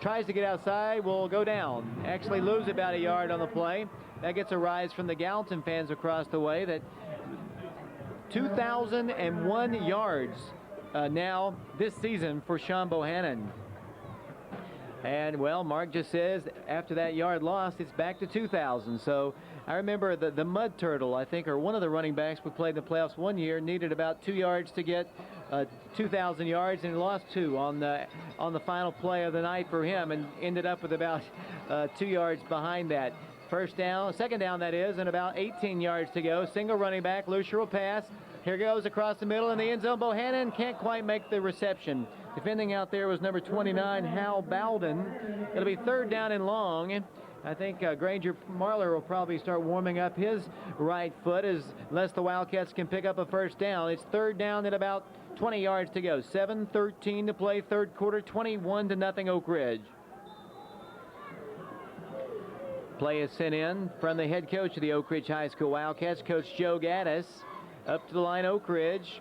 tries to get outside, will go down. Actually lose about a yard on the play. That gets a rise from the Gallatin fans across the way. That 2,001 yards now this season for Shaun Bohanon. And, well, Mark just says after that yard loss, it's back to 2,000. So I remember the Mud Turtle, I think, or one of the running backs we played in the playoffs one year, needed about 2 yards to get 2,000 yards, and he lost 2 on the final play of the night for him and ended up with about 2 yards behind that. First down, second down that is, and about 18 yards to go. Single running back, Lussier will pass. Here goes across the middle in the end zone. Bohanon can't quite make the reception. Defending out there was number 29, Hal Bowden. It'll be third down and long. I think Granger Marler will probably start warming up his right foot unless the Wildcats can pick up a first down. It's third down at about 20 yards to go. 7:13 to play, third quarter, 21-0 Oak Ridge. Play is sent in from the head coach of the Oak Ridge High School Wildcats, Coach Joe Gaddis. Up to the line, Oak Ridge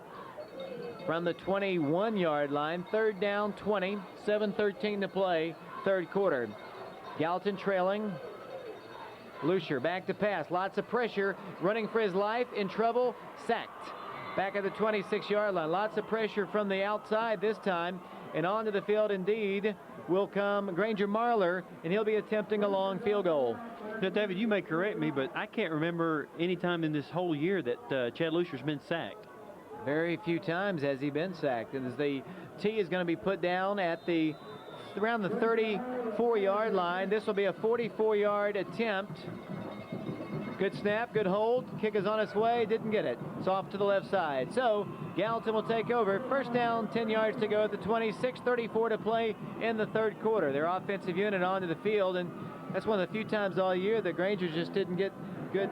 from the 21-yard line. Third down, 20, 7:13 to play, third quarter. Gallatin trailing. Lussier back to pass. Lots of pressure. Running for his life. In trouble. Sacked. Back at the 26-yard line. Lots of pressure from the outside this time. And onto the field indeed will come Granger Marler, and he'll be attempting a long field goal. Now, David, you may correct me, but I can't remember any time in this whole year that Chad Lussier's been sacked. Very few times has he been sacked. And as the tee is going to be put down at around the 34-yard line. This will be a 44-yard attempt. Good snap, good hold. Kick is on its way, didn't get it. It's off to the left side. So Gallatin will take over. First down, 10 yards to go at the 26:34 to play in the third quarter. Their offensive unit onto the field, and that's one of the few times all year that Granger just didn't get good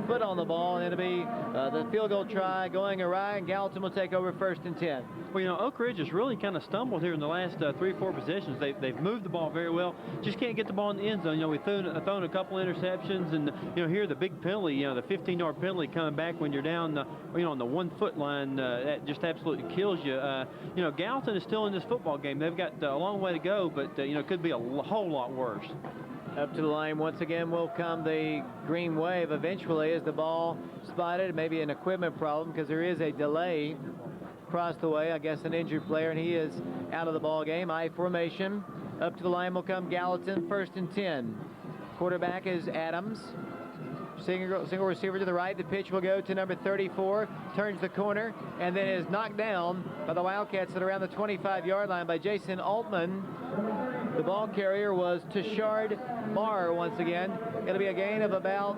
foot on the ball, and it'll be the field goal try going awry, and Gallatin will take over first and 10. Well, you know, Oak Ridge has really kind of stumbled here in the last 3 or 4 possessions. They've moved the ball very well, just can't get the ball in the end zone. You know, we've thrown a couple interceptions, and you know, here the big penalty, you know, the 15-yard penalty coming back when you're down, you know, on the 1-foot line, that just absolutely kills you. You know, Gallatin is still in this football game. They've got a long way to go, but you know, it could be a whole lot worse. Up to the line once again will come the green wave eventually as the ball spotted. Maybe an equipment problem because there is a delay across the way. I guess an injured player, and he is out of the ball game. I formation. Up to the line will come Gallatin, first and 10. Quarterback is Adams. Single receiver to the right. The pitch will go to number 34. Turns the corner and then is knocked down by the Wildcats at around the 25-yard line by Jason Altman. The ball carrier was Tashard Barr once again. It'll be a gain of about,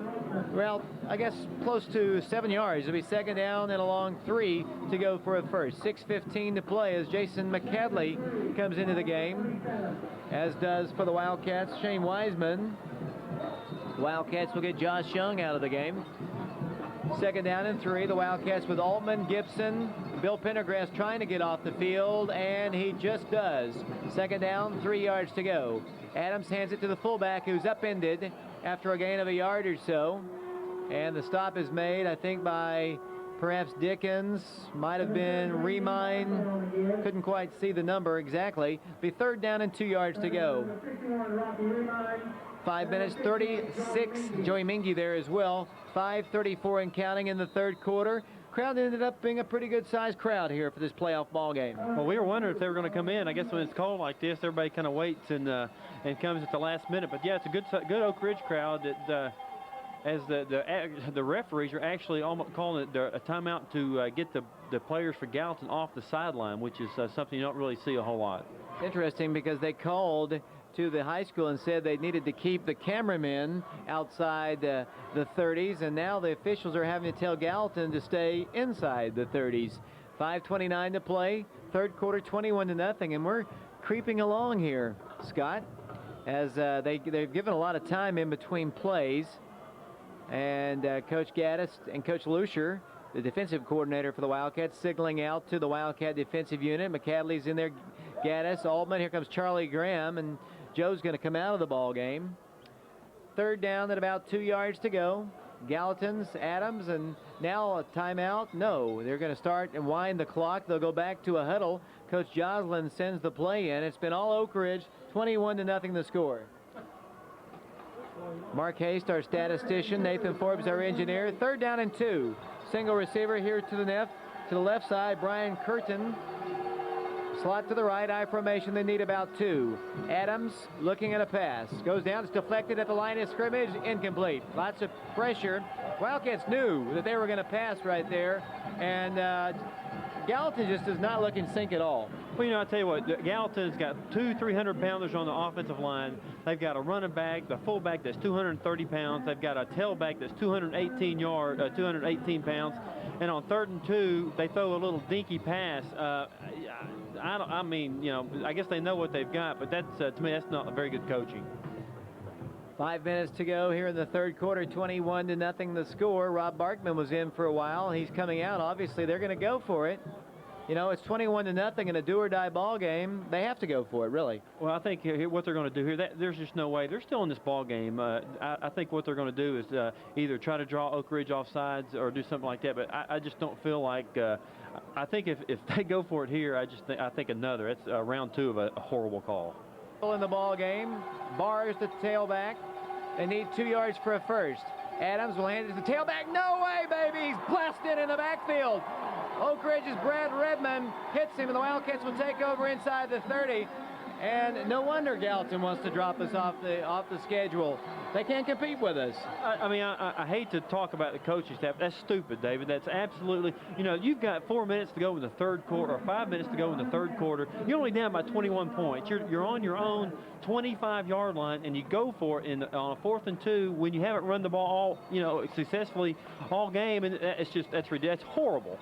well, I guess close to 7 yards. It'll be second down and a long 3 to go for a first. 6:15 to play as Jason McAddley comes into the game, as does for the Wildcats Shane Wiseman. The Wildcats will get Josh Young out of the game. Second down and 3. The Wildcats with Altman, Gipson, Bill Pendergrass trying to get off the field, and he just does. Second down, 3 yards to go. Adams hands it to the fullback, who's upended after a gain of a yard or so. And the stop is made, I think, by perhaps Dickens. Might have been Remine. Couldn't quite see the number exactly. Be third down and 2 yards to go. 5 minutes, 36. Joey Mingy there as well. 5:34 and counting in the third quarter. Crowd ended up being a pretty good-sized crowd here for this playoff ball game. Well, we were wondering if they were going to come in. I guess when it's cold like this, everybody kind of waits and comes at the last minute. But yeah, it's a good Oak Ridge crowd that, as the referees are actually almost calling it a timeout to get the players for Gallatin off the sideline, which is something you don't really see a whole lot. Interesting, because they called to the high school and said they needed to keep the cameramen outside the 30s, and now the officials are having to tell Gallatin to stay inside the 30s. 5:29 to play, third quarter, 21-0, and we're creeping along here, Scott, as they've given a lot of time in between plays, and Coach Gaddis and Coach Lussier, the defensive coordinator for the Wildcats, signaling out to the Wildcat defensive unit. McAddley's in there, Gaddis, Altman, here comes Charlie Graham, and Joe's going to come out of the ball game. Third down at about 2 yards to go. Gallatin's, Adams, and now a timeout. No, they're going to start and wind the clock. They'll go back to a huddle. Coach Joslin sends the play in. It's been all Oak Ridge, 21-0 the score. Mark Haste, our statistician. Nathan Forbes, our engineer. Third down and 2. Single receiver here to the left side. Brian Curtin. Slot to the right, I formation, they need about 2. Adams looking at a pass. Goes down, it's deflected at the line of scrimmage, incomplete. Lots of pressure. Wildcats knew that they were going to pass right there, and Gallatin just does not look in sync at all. Well, you know, I tell you what, Gallatin's got 2 300-pounders on the offensive line. They've got a running back, the fullback that's 230 pounds. They've got a tailback that's 218 pounds. And on 3rd and 2, they throw a little dinky pass. I mean, you know, I guess they know what they've got, but that's to me, that's not very good coaching. 5 minutes to go here in the third quarter, 21-0 the score. Rob Barkman was in for a while. He's coming out. Obviously, they're going to go for it. You know, it's 21-0 in a do-or-die ball game. They have to go for it, really. Well, I think what they're going to do here, there's just no way. They're still in this ball game. I think what they're going to do is either try to draw Oak Ridge off sides or do something like that. But I just don't feel like. I think if they go for it here, I think another. It's round 2 of a horrible call. In the ball game, Barr's the tailback. They need 2 yards for a first. Adams will hand it to the tailback. No way, baby! He's blasted in the backfield. Oak Ridge's Brad Redmond hits him, and the Wildcats will take over inside the 30. And no wonder Gallatin wants to drop us off the schedule. They can't compete with us. I mean, I hate to talk about the coaching staff. That's stupid, David. That's absolutely, you know, you've got 4 minutes to go in the third quarter, or 5 minutes to go in the third quarter. You're only down by 21 points. You're on your own 25-yard line, and you go for it on a 4th and 2 when you haven't run the ball all, you know, successfully all game, and that's ridiculous. That's horrible.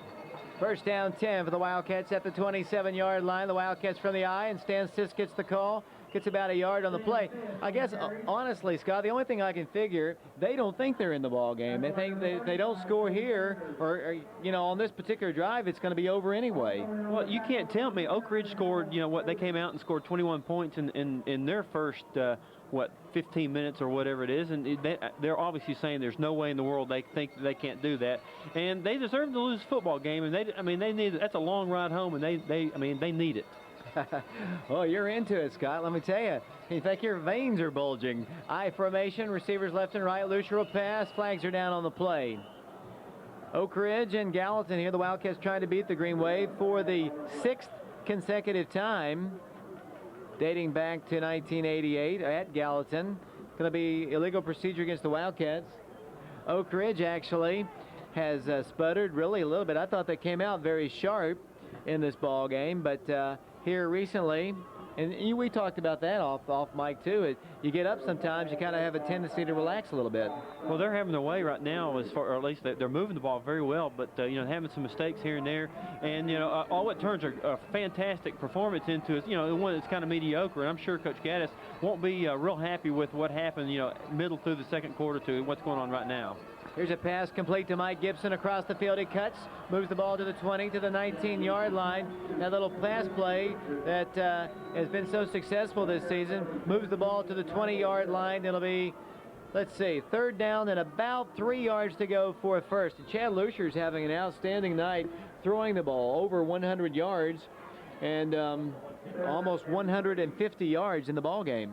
First down 10 for the Wildcats at the 27-yard line. The Wildcats from the eye, and Stan Sisk gets the call. Gets about a yard on the play. I guess, honestly, Scott, the only thing I can figure, they don't think they're in the ball game. They think they don't score here, or you know, on this particular drive, it's going to be over anyway. Well, you can't tell me. Oak Ridge scored, you know, what they came out and scored 21 points in their first, 15 minutes or whatever it is, and they're obviously saying there's no way in the world they think they can't do that, and they deserve to lose a football game, and they need. That's a long ride home, and they need it. Well, you're into it, Scott. Let me tell you. You think your veins are bulging. I formation, receivers left and right. Lussier will pass. Flags are down on the play. Oak Ridge and Gallatin here. The Wildcats trying to beat the Green Wave for the 6th consecutive time, dating back to 1988 at Gallatin. Going to be illegal procedure against the Wildcats. Oak Ridge actually has sputtered really a little bit. I thought they came out very sharp in this ball game, but here recently, and we talked about that off mic too. You get up sometimes, you kind of have a tendency to relax a little bit. Well, they're having their way right now, or at least they're moving the ball very well, but you know, having some mistakes here and there, and you know, all it turns a fantastic performance into is, you know, one that's kind of mediocre. And I'm sure Coach Gaddis won't be real happy with what happened, you know, middle through the second quarter to what's going on right now. Here's a pass complete to Mike Gipson across the field. He cuts, moves the ball to the 20, to the 19-yard line. That little pass play that has been so successful this season moves the ball to the 20-yard line. It'll be, let's see, 3rd down and about 3 yards to go for a first. And Chad Lussier's having an outstanding night throwing the ball, over 100 yards and almost 150 yards in the ball game.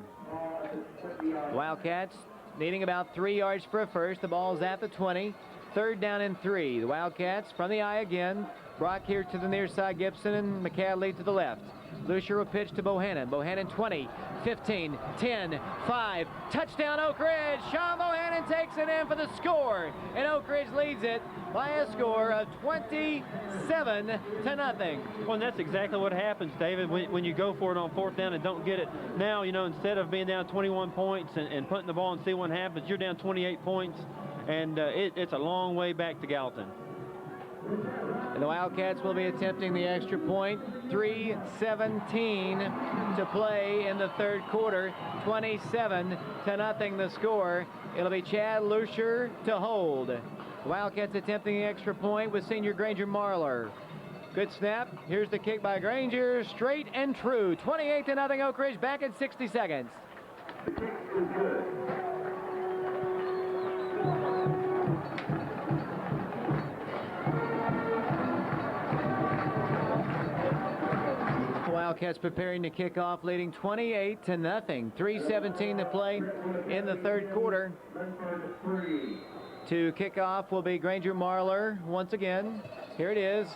Wildcats needing about 3 yards for a first. The ball's at the 20. 3rd down and 3. The Wildcats from the eye again. Brock here to the near side. Gipson and McAddley to the left. Lussier will pitch to Bohanon. Bohanon 20, 15, 10, 5. Touchdown Oak Ridge. Shaun Bohanon takes it in for the score. And Oak Ridge leads it by a score of 27-0. Well, and that's exactly what happens, David, when you go for it on 4th down and don't get it. Now, you know, instead of being down 21 points and putting the ball and see what happens, you're down 28 points, and it's a long way back to Gallatin. And the Wildcats will be attempting the extra point. 3:17 to play in the third quarter. 27-0 the score. It'll be Chad Lussier to hold. The Wildcats attempting the extra point with senior Granger Marlar. Good snap. Here's the kick by Granger. Straight and true. 28-0 Oak Ridge. Back in 60 seconds. The kick is good. Wildcats preparing to kick off, leading 28-0. 3:17 to play in the third quarter. To kick off will be Granger Marlar once again. Here it is.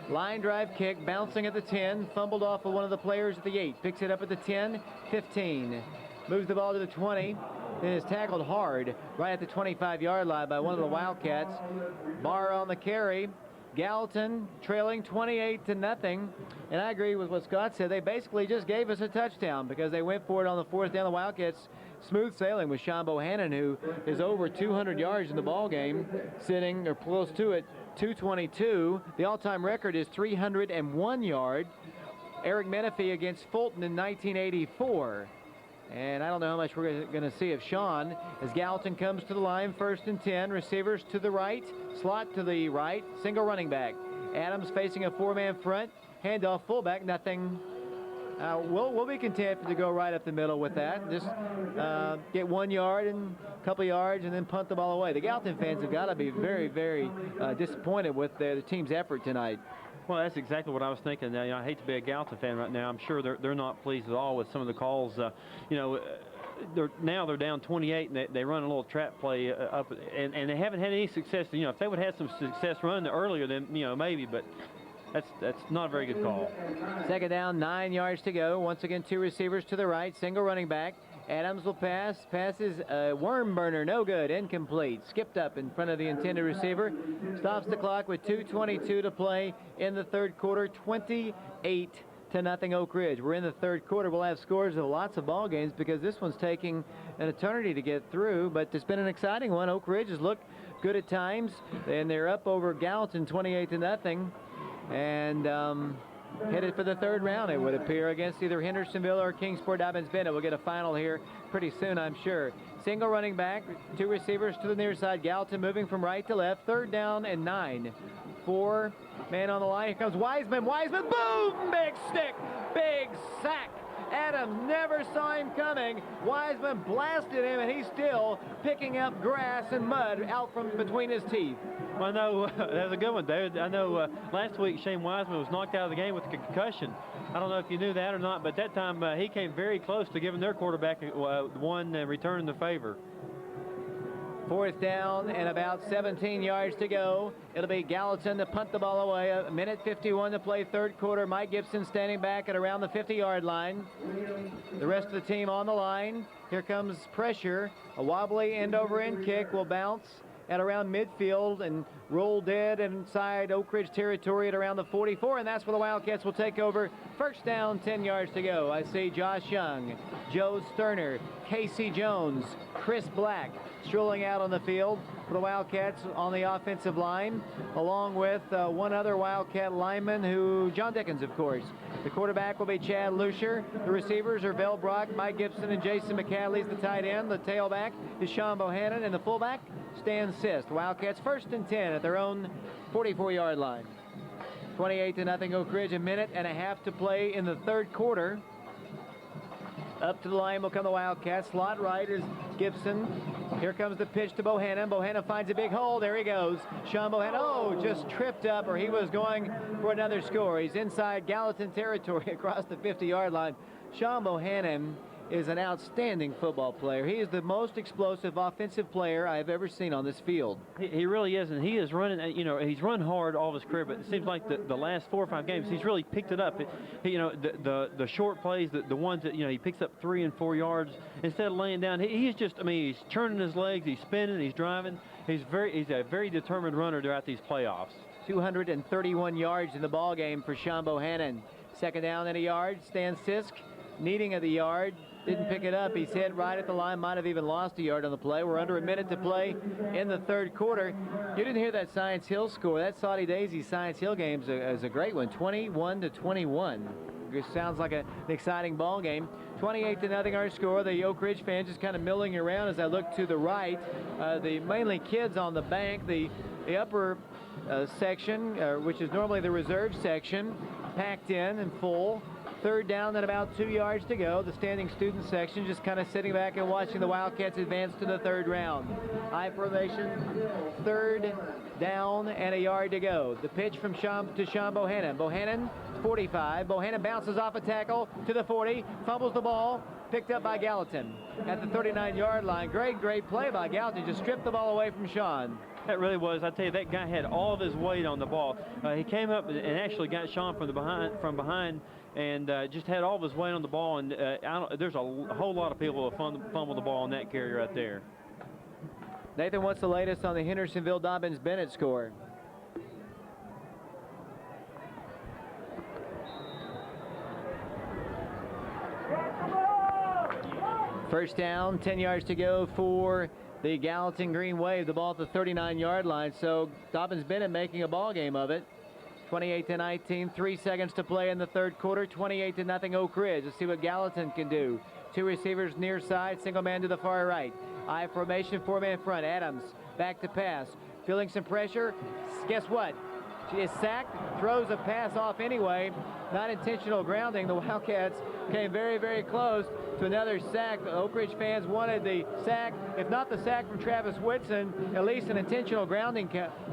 Line drive kick, bouncing at the 10, fumbled off of one of the players at the 8. Picks it up at the 10, 15. Moves the ball to the 20. Then is tackled hard right at the 25-yard line by one of the Wildcats. Barr on the carry. Gallatin trailing 28-0. And I agree with what Scott said. They basically just gave us a touchdown because they went for it on the fourth down. The Wildcats smooth sailing with Shaun Bohanon, who is over 200 yards in the ball game, sitting or close to it, 222. The all-time record is 301 yards. Eric Menifee against Fulton in 1984. And I don't know how much we're going to see of Shaun as Gallatin comes to the line, 1st and 10. Receivers to the right, slot to the right, single running back. Adams facing a 4-man front, handoff fullback, nothing. We'll be content to go right up the middle with that. Just get 1 yard and a couple yards and then punt the ball away. The Gallatin fans have got to be very, very disappointed with the team's effort tonight. Well, that's exactly what I was thinking. Now, I hate to be a Gallatin fan right now. I'm sure they're not pleased at all with some of the calls. They're down 28, and they run a little trap play up, and they haven't had any success. If they would have had some success running earlier, then maybe. But that's not a very good call. Second down, 9 yards to go. Once again, 2 receivers to the right, single running back. Adams will pass. Passes a worm burner, no good, incomplete. Skipped up in front of the intended receiver. Stops the clock with 2:22 to play in the third quarter. 28-0 Oak Ridge. We're in the third quarter. We'll have scores of lots of ball games because this one's taking an eternity to get through. But it's been an exciting one. Oak Ridge has looked good at times, and they're up over Gallatin 28-0. And headed for the third round, it would appear, against either Hendersonville or Kingsport-Dobyns-Bennett. We'll get a final here pretty soon, I'm sure. Single running back, 2 receivers to the near side. Gallatin moving from right to left. 3rd down and 9. 4-man on the line. Here comes Wiseman. Wiseman, boom! Big stick, big sack. Adams never saw him coming. Wiseman blasted him, and he's still picking up grass and mud out from between his teeth. Well, I know that was a good one, David. I know last week Shane Wiseman was knocked out of the game with a concussion. I don't know if you knew that or not, but that time he came very close to giving their quarterback one return in the favor. 4th down and about 17 yards to go. It'll be Gallatin to punt the ball away. 1:51 to play, third quarter. Mike Gipson standing back at around the 50-yard line. The rest of the team on the line. Here comes pressure. A wobbly end-over-end kick will bounce at around midfield and roll dead inside Oak Ridge territory at around the 44, and that's where the Wildcats will take over. 1st down, 10 yards to go. I see Josh Young, Joe Sterner, Casey Jones, Chris Black strolling out on the field for the Wildcats on the offensive line, along with one other Wildcat lineman, John Dickens, of course. The quarterback will be Chad Lussier. The receivers are Bell Brock, Mike Gipson, and Jason McAddley's the tight end. The tailback is Shaun Bohanon, and the fullback, Stan Sist. The Wildcats 1st and 10 at their own 44-yard line. 28-0 Oak Ridge. 1.5 minutes to play in the third quarter. Up to the line will come the Wildcats. Slot right is Gipson. Here comes the pitch to Bohanon. Bohanon finds a big hole. There he goes. Shaun Bohanon, just tripped up, or he was going for another score. He's inside Gallatin territory across the 50-yard line. Shaun Bohanon is an outstanding football player. He is the most explosive offensive player I've ever seen on this field. He really is, and he is running, he's run hard all of his career, but it seems like the last 4 or 5 games, he's really picked it up. The short plays, the ones that, he picks up 3 and 4 yards instead of laying down. He's just, he's churning his legs, he's spinning, he's driving. He's a very determined runner throughout these playoffs. 231 yards in the ball game for Shaun Bohanon. 2nd down and a yard. Stan Sisk needing of the yard. Didn't pick it up. He's hit right at the line. Might have even lost a yard on the play. We're under 1 minute to play in the third quarter. You didn't hear that Science Hill score. That Saudi Daisy Science Hill game is a great one. 21-21. It sounds like an exciting ball game. 28-0 our score. The Oak Ridge fans just kind of milling around as I look to the right. The mainly kids on the bank. The upper section, which is normally the reserve section, packed in and full. 3rd down and about 2 yards to go. The standing student section just kind of sitting back and watching the Wildcats advance to the third round. High formation, 3rd down and a yard to go. The pitch from Shaun Bohanon. Bohanon, 45. Bohanon bounces off a tackle to the 40, fumbles the ball, picked up by Gallatin at the 39-yard line. Great play by Gallatin. Just stripped the ball away from Shaun. That really was. I tell you, that guy had all of his weight on the ball. He came up and actually got Shaun from behind, and just had all of his weight on the ball. And there's a whole lot of people that fumble the ball on that carry right there. Nathan, what's the latest on the Hendersonville-Dobyns-Bennett score? First down, 10 yards to go for the Gallatin Green Wave. The ball at the 39-yard line. So Dobyns-Bennett making a ball game of it. 28-19, 3 seconds to play in the third quarter. 28-0 Oak Ridge. Let's see what Gallatin can do. Two receivers near side, single man to the far right. I formation, four-man front. Adams back to pass. Feeling some pressure. Guess what? She is sacked, throws a pass off anyway. Not intentional grounding. The Wildcats came very, very close to another sack. The Oak Ridge fans wanted the sack. If not the sack from Travis Whitson, at least an intentional grounding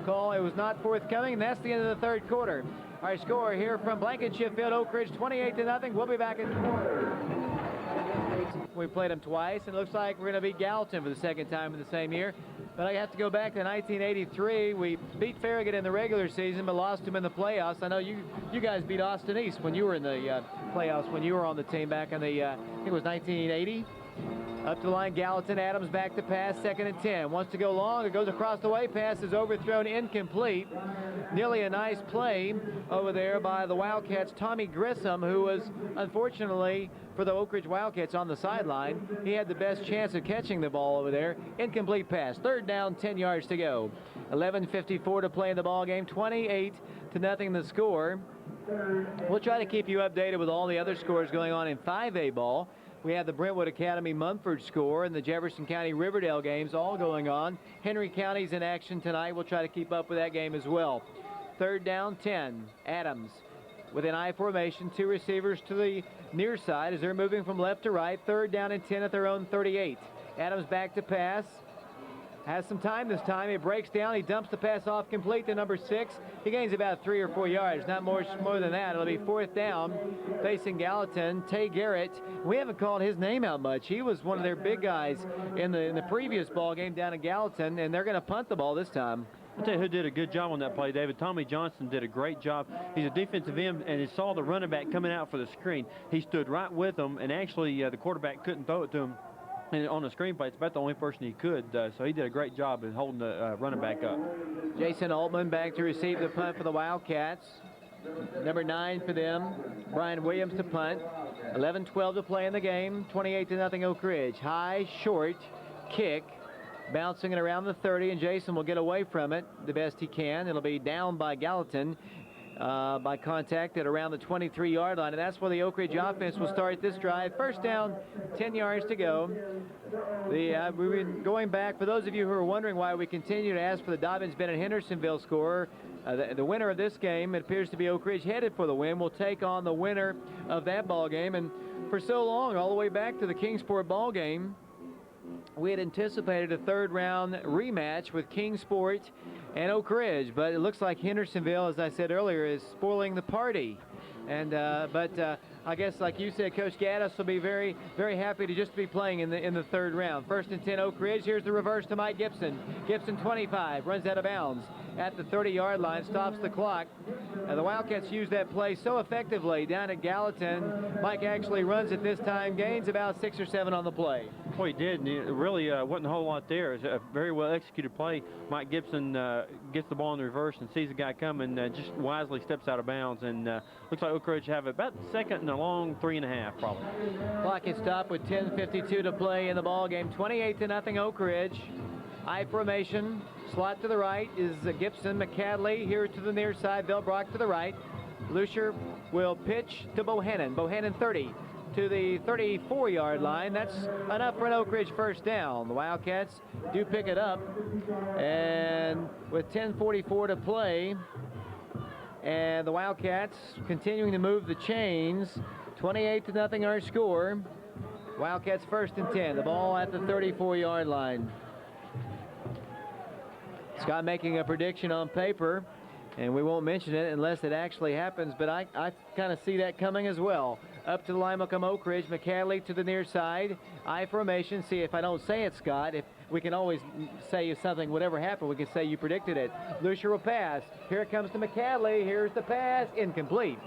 call. It was not forthcoming, and that's the end of the third quarter. Our score here from Blankenship Field, Oak Ridge 28-0. We'll be back in. We played them twice, and it looks like we're going to beat Gallatin for the second time in the same year. But I have to go back to 1983. We beat Farragut in the regular season, but lost him in the playoffs. I know you guys beat Austin East when you were in the playoffs, when you were on the team back in the, I think it was 1980. Up to the line, Gallatin. Adams back to pass, 2nd and 10. Wants to go long. It goes across the way. Pass is overthrown, incomplete. Nearly a nice play over there by the Wildcats. Tommy Grissom, who was, unfortunately, for the Oak Ridge Wildcats on the sideline. He had the best chance of catching the ball over there. Incomplete pass. Third down, 10 yards to go. 11:54 to play in the ball game. 28-0 the score. We'll try to keep you updated with all the other scores going on in 5A ball. We have the Brentwood Academy Mumford score and the Jefferson County Riverdale games all going on. Henry County's in action tonight. We'll try to keep up with that game as well. Third down, 10. Adams with an I formation, two receivers to the near side as they're moving from left to right. Third down and 10 at their own 38. Adams back to pass. Has some time this time. He breaks down. He dumps the pass off complete to number 6. He gains about 3 or 4 yards, not more than that. It'll be fourth down facing Gallatin. Tay Garrett. We haven't called his name out much. He was one of their big guys in the previous ball game down in Gallatin, and they're going to punt the ball this time. I'll tell you who did a good job on that play, David. Tommy Johnson did a great job. He's a defensive end, and he saw the running back coming out for the screen. He stood right with him, and actually the quarterback couldn't throw it to him. And on the screen play, it's about the only person he could. So he did a great job in holding the running back up. Jason Altman back to receive the punt for the Wildcats. Number 9 for them, Brian Williams to punt. 11-12 to play in the game. 28-0 Oak Ridge. High, short, kick. Bouncing it around the 30, and Jason will get away from it the best he can. It'll be down by Gallatin by contact at around the 23-yard line, and that's where the Oak Ridge offense will start this drive. First down, 10 yards to go. We've been going back. For those of you who are wondering why we continue to ask for the Dobyns-Bennett Hendersonville scorer, the winner of this game, it appears to be Oak Ridge headed for the win, will take on the winner of that ball game. And for so long, all the way back to the Kingsport ball game, we had anticipated a third-round rematch with Kingsport and Oak Ridge, but it looks like Hendersonville, as I said earlier, is spoiling the party. And I guess, like you said, Coach Gaddis will be very, very happy to just be playing in the third round. First and 10, Oak Ridge. Here's the reverse to Mike Gipson. Gipson 25, runs out of bounds at the 30-yard line, stops the clock. The Wildcats use that play so effectively down at Gallatin. Mike actually runs it this time, gains about 6 or 7 on the play. Well, he did, and it really wasn't a whole lot there. It's a very well executed play. Mike Gipson gets the ball in the reverse and sees the guy coming, just wisely steps out of bounds, and looks like Oak Ridge have about second and a long 3.5 probably. Clock is stopped with 10:52 to play in the ball game. 28-0 Oak Ridge. I formation, slot to the right is Gipson. McAddley here to the near side. Belbrock to the right. Lussier will pitch to Bohanon. Bohanon 30 to the 34-yard line. That's enough for an Oak Ridge first down. The Wildcats do pick it up, and with 10:44 to play, and the Wildcats continuing to move the chains. 28-0 our score. Wildcats first and 10. The ball at the 34-yard line. Scott making a prediction on paper, and we won't mention it unless it actually happens, but I kind of see that coming as well. Up to the line will come Oak Ridge. McAddley to the near side. I formation. See, if I don't say it, Scott, if we can always say if something, whatever happened, we can say you predicted it. Lussier will pass. Here it comes to McAddley. Here's the pass. Incomplete.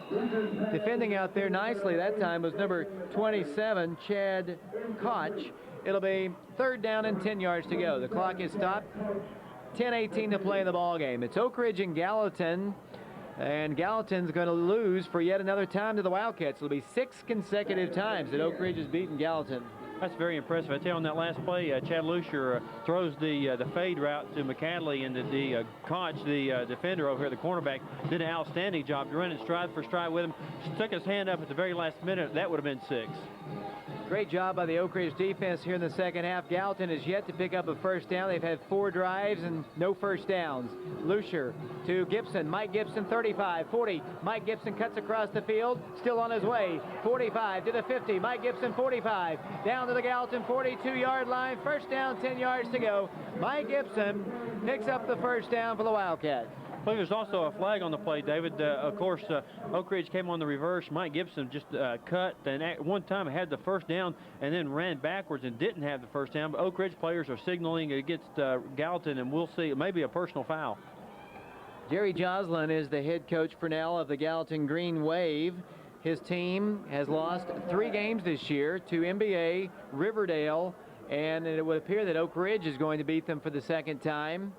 Defending out there nicely that time was number 27, Chad Koch. It'll be third down and 10 yards to go. The clock is stopped. 10:18 to play in the ball game. It's Oak Ridge and Gallatin, and Gallatin's going to lose for yet another time to the Wildcats. It'll be 6 consecutive times that Oak Ridge has beaten Gallatin. That's very impressive. I tell you, on that last play, Chad Lussier throws the fade route to McAddley, and the Koch, the defender over here, the cornerback, did an outstanding job running stride for stride with him. Stuck his hand up at the very last minute. That would have been 6. Great job by the Oak Ridge defense here in the second half. Gallatin has yet to pick up a first down. They've had 4 drives and no first downs. Lussier to Gipson. Mike Gipson, 35, 40. Mike Gipson cuts across the field, still on his way. 45 to the 50. Mike Gipson, 45. Down to the Gallatin 42-yard line. First down, 10 yards to go. Mike Gipson picks up the first down for the Wildcats. I believe there's also a flag on the play, David. Of course, Oak Ridge came on the reverse. Mike Gipson just cut, and at one time had the first down and then ran backwards and didn't have the first down. But Oak Ridge players are signaling against Gallatin, and we'll see. Maybe a personal foul. Jerry Joslin is the head coach for now of the Gallatin Green Wave. His team has lost 3 games this year to MBA, Riverdale, and it would appear that Oak Ridge is going to beat them for the second time.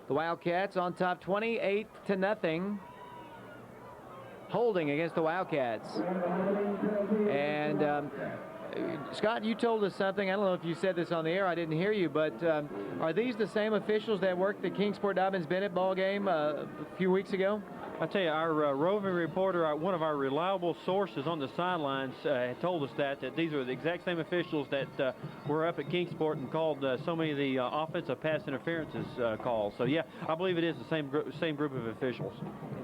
The Wildcats on top 28-0. Holding against the Wildcats. And Scott, you told us something. I don't know if you said this on the air. I didn't hear you, but are these the same officials that worked the Kingsport-Dobbins-Bennett ball game a few weeks ago? I tell you, our roving reporter, one of our reliable sources on the sidelines, told us that these are the exact same officials that were up at Kingsport and called so many of the offensive pass interferences calls. So yeah, I believe it is the same group of officials.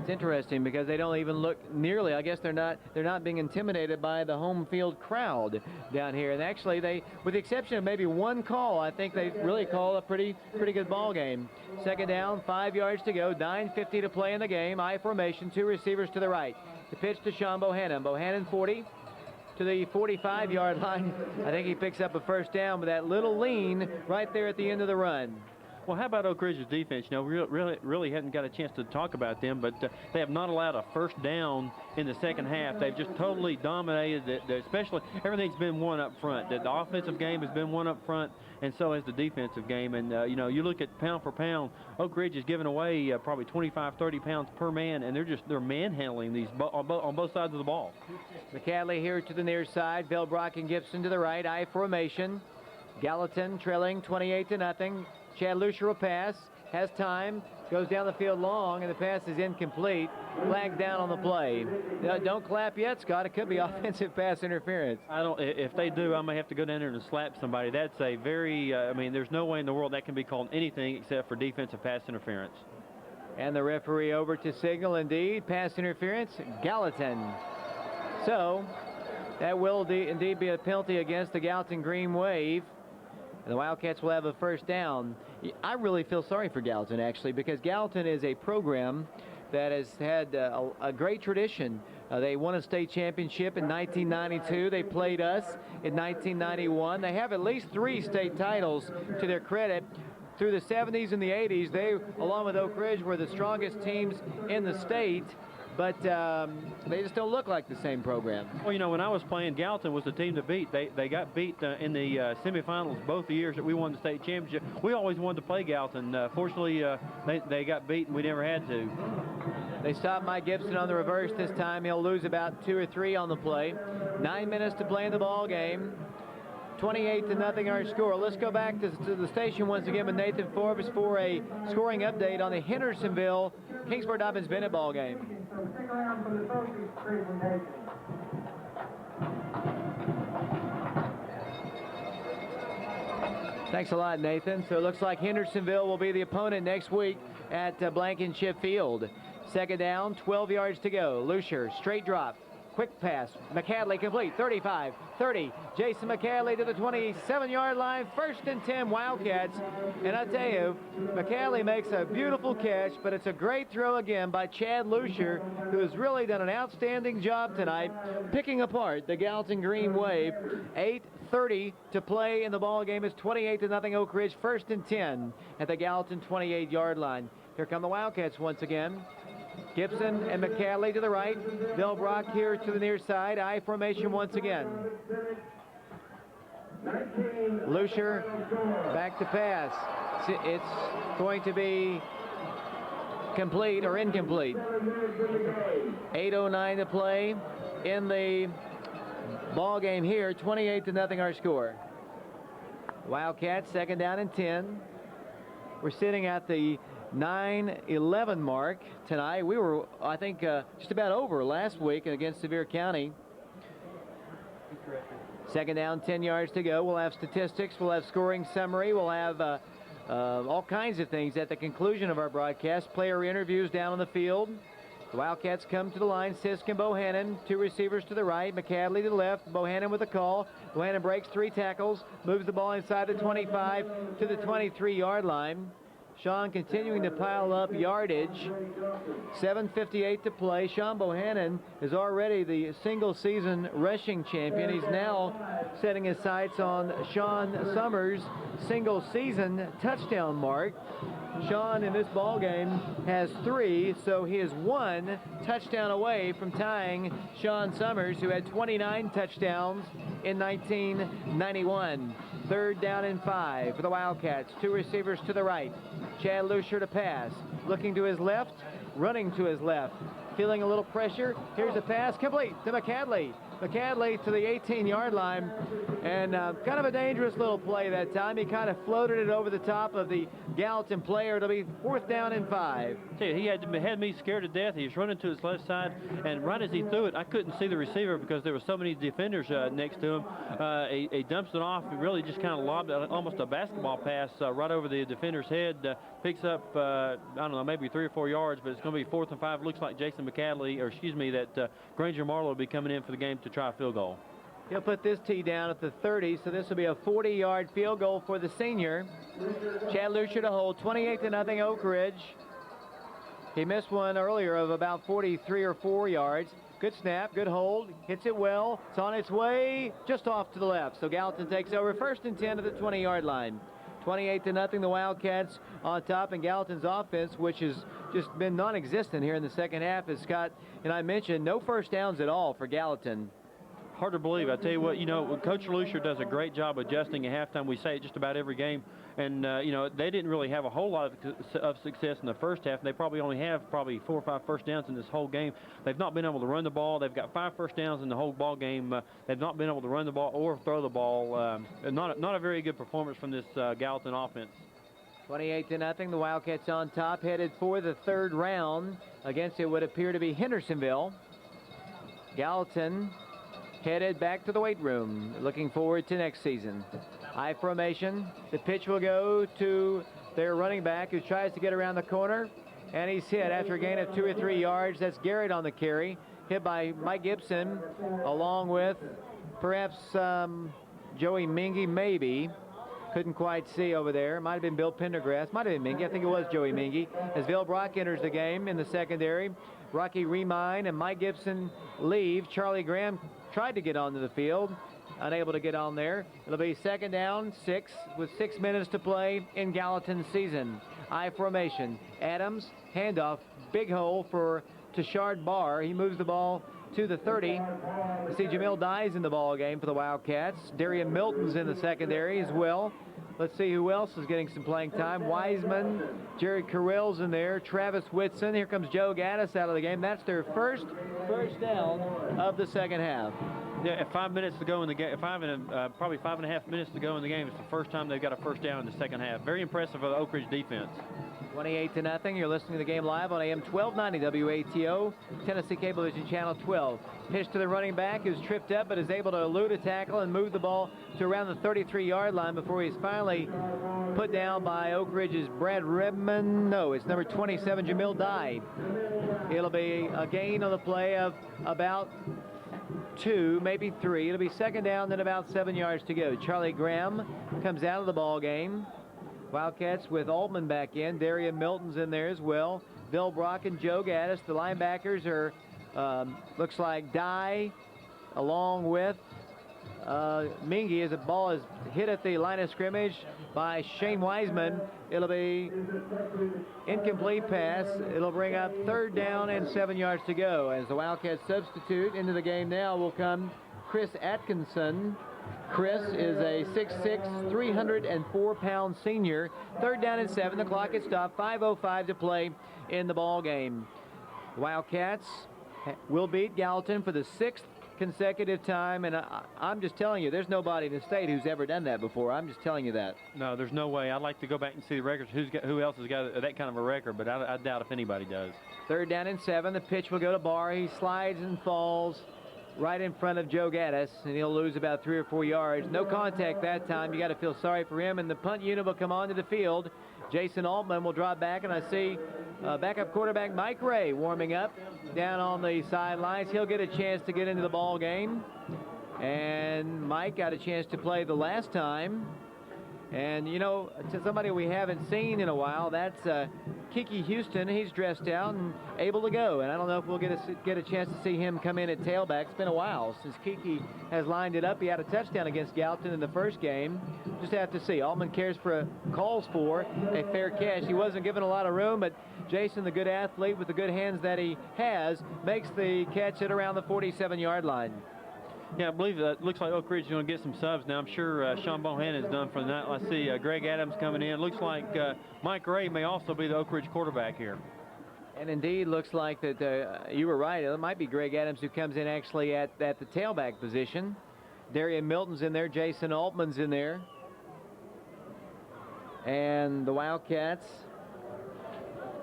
It's interesting because they don't even look nearly. I guess they're not being intimidated by the home field crowd down here. And actually, they, with the exception of maybe one call, I think they really call a pretty good ball game. Second down, 5 yards to go, 9:50 to play in the game. I formation, 2 receivers to the right. The pitch to Shaun Bohanon. Bohanon 40 to the 45-yard line. I think he picks up a first down with that little lean right there at the end of the run. Well, how about Oak Ridge's defense? You know, we really hadn't got a chance to talk about them, but they have not allowed a first down in the second half. They've just totally dominated, especially everything's been won up front. The offensive game has been won up front, and so has the defensive game. And, you know, you look at pound for pound, Oak Ridge is giving away probably 25, 30 pounds per man, and they're manhandling these on both sides of the ball. McAddley here to the near side. Velbrock and Gipson to the right. I formation. Gallatin trailing 28-0. Chad Lussier will pass, has time, goes down the field long, and the pass is incomplete. Flag down on the play. Don't clap yet, Scott. It could be offensive pass interference. If they do, I may have to go down there and slap somebody. That's a very, I mean, there's no way in the world that can be called anything except for defensive pass interference. And the referee over to signal, indeed, pass interference, Gallatin. So, that will indeed be a penalty against the Gallatin Green Wave. And the Wildcats will have a first down. I really feel sorry for Gallatin, actually, because Gallatin is a program that has had a great tradition. They won a state championship in 1992. They played us in 1991. They have at least 3 state titles to their credit. Through the 70s and the 80s, they, along with Oak Ridge, were the strongest teams in the state. But they just don't look like the same program. Well, you know, when I was playing, Gallatin was the team to beat. They got beat in the semifinals both the years that we won the state championship. We always wanted to play Gallatin. Fortunately, they got beat and we never had to. They stopped Mike Gipson on the reverse this time. He'll lose about 2 or 3 on the play. 9 minutes to play in the ball game. 28-0 our score. Let's go back to the station once again with Nathan Forbes for a scoring update on the Hendersonville Kingsport-Dobbins-Bennett ball game. Stick around for the trophy presentation. Thanks a lot, Nathan. So it looks like Hendersonville will be the opponent next week at Blankenship Field. Second down, 12 yards to go. Lussier, straight drop. Quick pass. McAddley complete. 35, 30. Jason McAddley to the 27-yard line. First and 10 Wildcats. And I tell you, McAddley makes a beautiful catch, but it's a great throw again by Chad Lussier, who has really done an outstanding job tonight picking apart the Gallatin Green Wave. 8:30 to play in the ball game. It's 28-0 Oak Ridge. First and 10 at the Gallatin 28-yard line. Here come the Wildcats once again. Gipson and McAddley to the right. Velbrock here to the near side. I formation once again. Lussier back to pass. It's going to be complete or incomplete. 8:09 to play in the ball game here. 28-0 our score. Wildcats second down and 10. We're sitting at the 9-11 mark tonight. We were, I think, just about over last week against Sevier County. Second down, 10 yards to go. We'll have statistics. We'll have scoring summary. We'll have all kinds of things at the conclusion of our broadcast. Player interviews down on the field. The Wildcats come to the line. Sisk and Bohanon, two receivers to the right. McAddley to the left. Bohanon with a call. Bohanon breaks 3 tackles. Moves the ball inside the 25 to the 23-yard line. Shaun continuing to pile up yardage. 7:58 to play. Shaun Bohanon is already the single-season rushing champion. He's now setting his sights on Shaun Summers' single-season touchdown mark. Shaun in this ball game has 3, so he is 1 touchdown away from tying Shaun Summers, who had 29 touchdowns in 1991. Third down and 5 for the Wildcats. 2 receivers to the right. Chad Lussier to pass. Looking to his left, running to his left. Feeling a little pressure. Here's a pass complete to McAddley. McAddley to the 18-yard line, and kind of a dangerous little play that time. He kind of floated it over the top of the Gallatin player. It'll be 4th down and 5. He had me scared to death. He was running to his left side, and right as he threw it, I couldn't see the receiver because there were so many defenders next to him. He dumps it off. He really just kind of lobbed almost a basketball pass right over the defender's head. Picks up, I don't know, maybe 3 or 4 yards, but it's going to be 4th and 5. Looks like Jason McAddley, or excuse me, that Granger Marlowe will be coming in for the game to try a field goal. He'll put this tee down at the 30, so this will be a 40-yard field goal for the senior. Chad Lussier to hold, 28-0 Oak Ridge. He missed one earlier of about 43 or 4 yards. Good snap, good hold, hits it well. It's on its way just off to the left. So Gallatin takes over 1st and 10 at the 20-yard line. 28-0 the Wildcats on top, and Gallatin's offense, which has just been non-existent here in the second half, has got, and I mentioned, no first downs at all for Gallatin. Hard to believe. I tell you what, Coach Lussier does a great job adjusting at halftime. We say it just about every game. And, they didn't really have a whole lot of success in the first half. They probably only have 4 or 5 first downs in this whole game. They've not been able to run the ball. They've got 5 first downs in the whole ball game. They've not been able to run the ball or throw the ball. Not a very good performance from this Gallatin offense. 28-0. The Wildcats on top, headed for the 3rd round against it would appear to be Hendersonville. Gallatin headed back to the weight room, looking forward to next season. I formation. The pitch will go to their running back, who tries to get around the corner, and he's hit after a gain of 2 or 3 yards. That's Garrett on the carry, hit by Mike Gipson, along with perhaps Joey Mingy, maybe. Couldn't quite see over there. Might have been Bill Pendergrass. Might have been Mingy. I think it was Joey Mingy. As Bill Brock enters the game in the secondary, Rocky Remine and Mike Gipson leave. Charlie Graham tried to get onto the field, unable to get on there. It'll be 2nd down, 6, with 6 minutes to play in Gallatin's season. I formation. Adams, handoff, big hole for Tashard Barr. He moves the ball to the 30. You see Jamil Dye's in the ball game for the Wildcats. Darian Milton's in the secondary as well. Let's see who else is getting some playing time. Wiseman, Jared Carell's in there. Travis Whitson. Here comes Joe Gaddis out of the game. That's their first down of the second half. Yeah, 5 minutes to go in the game. Probably 5.5 minutes to go in the game. It's the first time they've got a first down in the second half. Very impressive for the Oak Ridge defense. 28-0. You're listening to the game live on AM 1290 WATO, Tennessee Cablevision Channel 12. Pitch to the running back, who's tripped up but is able to elude a tackle and move the ball to around the 33-yard line before he's finally put down by Oak Ridge's Brad Redmond. No, it's number 27, Jamil Dye. It'll be a gain on the play of about 2, maybe 3. It'll be 2nd down, then about 7 yards to go. Charlie Graham comes out of the ball game. Wildcats with Altman back in. Darian Milton's in there as well. Bill Brock and Joe Gaddis. The linebackers are, looks like Dye, along with Mingy, as the ball is hit at the line of scrimmage by Shane Wiseman. It'll be incomplete pass. It'll bring up 3rd down and 7 yards to go. As the Wildcats substitute into the game now will come Chris Atkinson. Chris is a 6'6", 304-pound senior. 3rd down and 7. The clock is stopped. 5:05 to play in the ball game. The Wildcats will beat Gallatin for the 6th consecutive time, and I'm just telling you, there's nobody in the state who's ever done that before. I'm just telling you that. No, there's no way. I'd like to go back and see the records. Who else has got that kind of a record, but I doubt if anybody does. 3rd down and 7. The pitch will go to Barr. He slides and falls right in front of Joe Gaddis, and he'll lose about 3 or 4 yards. No contact that time. You got to feel sorry for him, and the punt unit will come onto the field. Jason Altman will drop back, and I see backup quarterback Mike Ray warming up down on the sidelines. He'll get a chance to get into the ball game, and Mike got a chance to play the last time. And, you know, to somebody we haven't seen in a while, that's Kiki Houston. He's dressed out and able to go. And I don't know if we'll get a chance to see him come in at tailback. It's been a while since Kiki has lined it up. He had a touchdown against Gallatin in the first game. Just have to see. Altman calls for a fair catch. He wasn't given a lot of room, but Jason, the good athlete with the good hands that he has, makes the catch at around the 47-yard line. Yeah, I believe that looks like Oak Ridge is going to get some subs now. I'm sure Shaun Bohanon is done for the night. I see Greg Adams coming in. Looks like Mike Ray may also be the Oak Ridge quarterback here. And indeed, looks like that you were right. It might be Greg Adams who comes in actually at the tailback position. Darian Milton's in there. Jason Altman's in there. And the Wildcats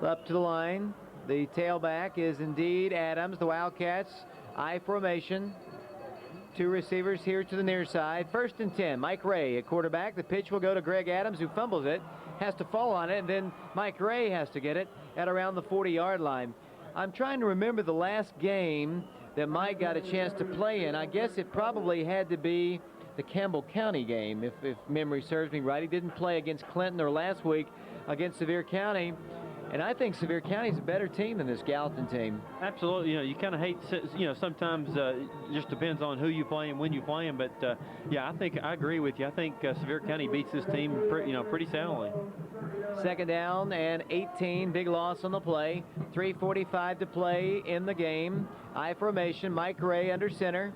up to the line. The tailback is indeed Adams. The Wildcats, I formation. 2 receivers here to the near side. 1st and 10. Mike Ray at quarterback. The pitch will go to Greg Adams, who fumbles it, has to fall on it, and then Mike Ray has to get it at around the 40-yard line. I'm trying to remember the last game that Mike got a chance to play in. I guess it probably had to be the Campbell County game, if memory serves me right. He didn't play against Clinton or last week against Sevier County. And I think Sevier County is a better team than this Gallatin team. Absolutely. You know, you kind of hate, you know, sometimes it just depends on who you play and when you play them. But, yeah, I agree with you. I think Sevier County beats this team, pretty soundly. 2nd down and 18. Big loss on the play. 3:45 to play in the game. I formation. Mike Ray under center.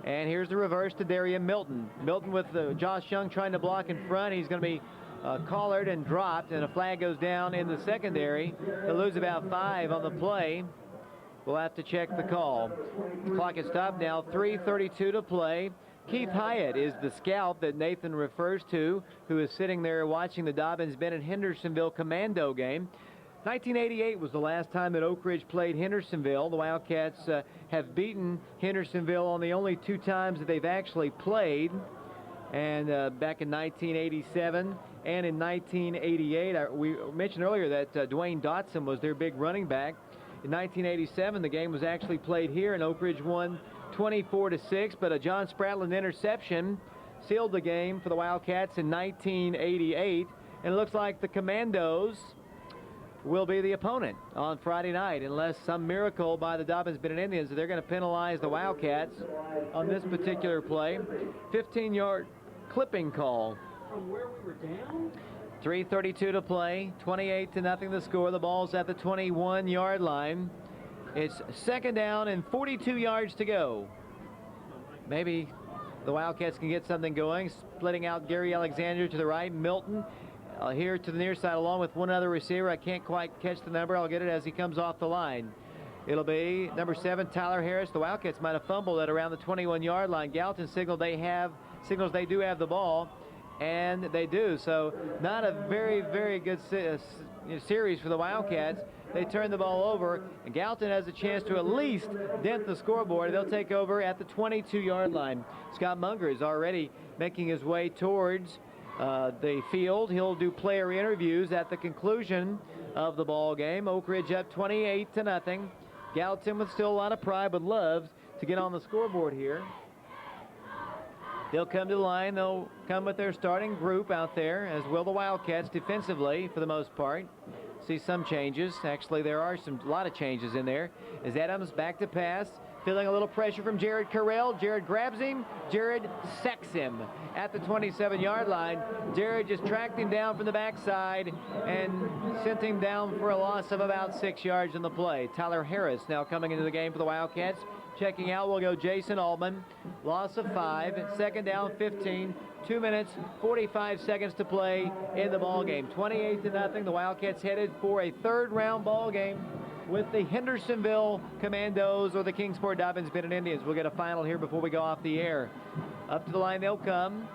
And here's the reverse to Darian Milton. Milton with Josh Young trying to block in front. He's going to be collared and dropped, and a flag goes down in the secondary. They'll lose about 5 on the play. We'll have to check the call. The clock is stopped now. 3:32 to play. Keith Hyatt is the scout that Nathan refers to, who is sitting there watching the Dobbins-Bennett-Hendersonville Commando game. 1988 was the last time that Oak Ridge played Hendersonville. The Wildcats have beaten Hendersonville on the only 2 times that they've actually played. And back in 1987 and in 1988, we mentioned earlier that Dwayne Dotson was their big running back. In 1987, the game was actually played here, and Oak Ridge won 24-6, but a John Spratlin interception sealed the game for the Wildcats in 1988. And it looks like the Commandos will be the opponent on Friday night, unless some miracle by the Dobbins-Bennett Indians. They're going to penalize the Wildcats on this particular play. 15-yard clipping call. From where we were down? 3:32 to play, 28-0 the score. The ball's at the 21-yard line. It's 2nd down and 42 yards to go. Maybe the Wildcats can get something going. Splitting out Gary Alexander to the right. Milton here to the near side along with one other receiver. I can't quite catch the number. I'll get it as he comes off the line. It'll be number 7, Tyler Harris. The Wildcats might have fumbled at around the 21-yard line. Gallatin signals they do have the ball, and they do. So not a very, very good series for the Wildcats. They turn the ball over, and Gallatin has a chance to at least dent the scoreboard. They'll take over at the 22-yard line. Scott Munger is already making his way towards the field. He'll do player interviews at the conclusion of the ball game. Oak Ridge up 28-0. Gallatin with still a lot of pride, but loves to get on the scoreboard here. They'll come to the line. They'll come with their starting group out there, as will the Wildcats defensively for the most part. See some changes. Actually, there are a lot of changes in there. As Adams back to pass, feeling a little pressure from Jared Carrell. Jared grabs him. Jared sacks him at the 27-yard line. Jared just tracked him down from the backside and sent him down for a loss of about 6 yards in the play. Tyler Harris now coming into the game for the Wildcats. Checking out will go Jason Altman. Loss of 5. 2nd down, 15. 2 minutes, 45 seconds to play in the ball game. 28-0. The Wildcats headed for a 3rd-round ball game. with the Hendersonville Commandos or the Kingsport Dobbins Benton Indians. We'll get a final here before we go off the air. Up to the line they'll come.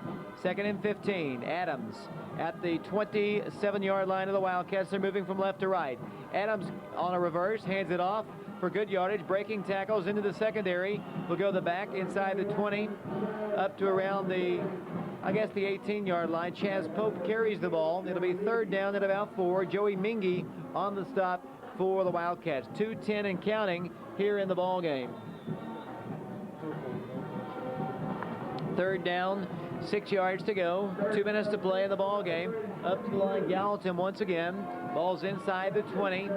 2nd and 15. Adams at the 27-yard line of the Wildcats. They're moving from left to right. Adams on a reverse, hands it off for good yardage. Breaking tackles into the secondary. We'll go the back inside the 20 up to around the, I guess, the 18-yard line. Chaz Pope carries the ball. It'll be 3rd down at about 4. Joey Mingy on the stop for the Wildcats. 2:10 and counting here in the ball game. 3rd down, 6 yards to go. 2 minutes to play in the ball game. Up to the line, Gallatin once again. Ball's inside the 20.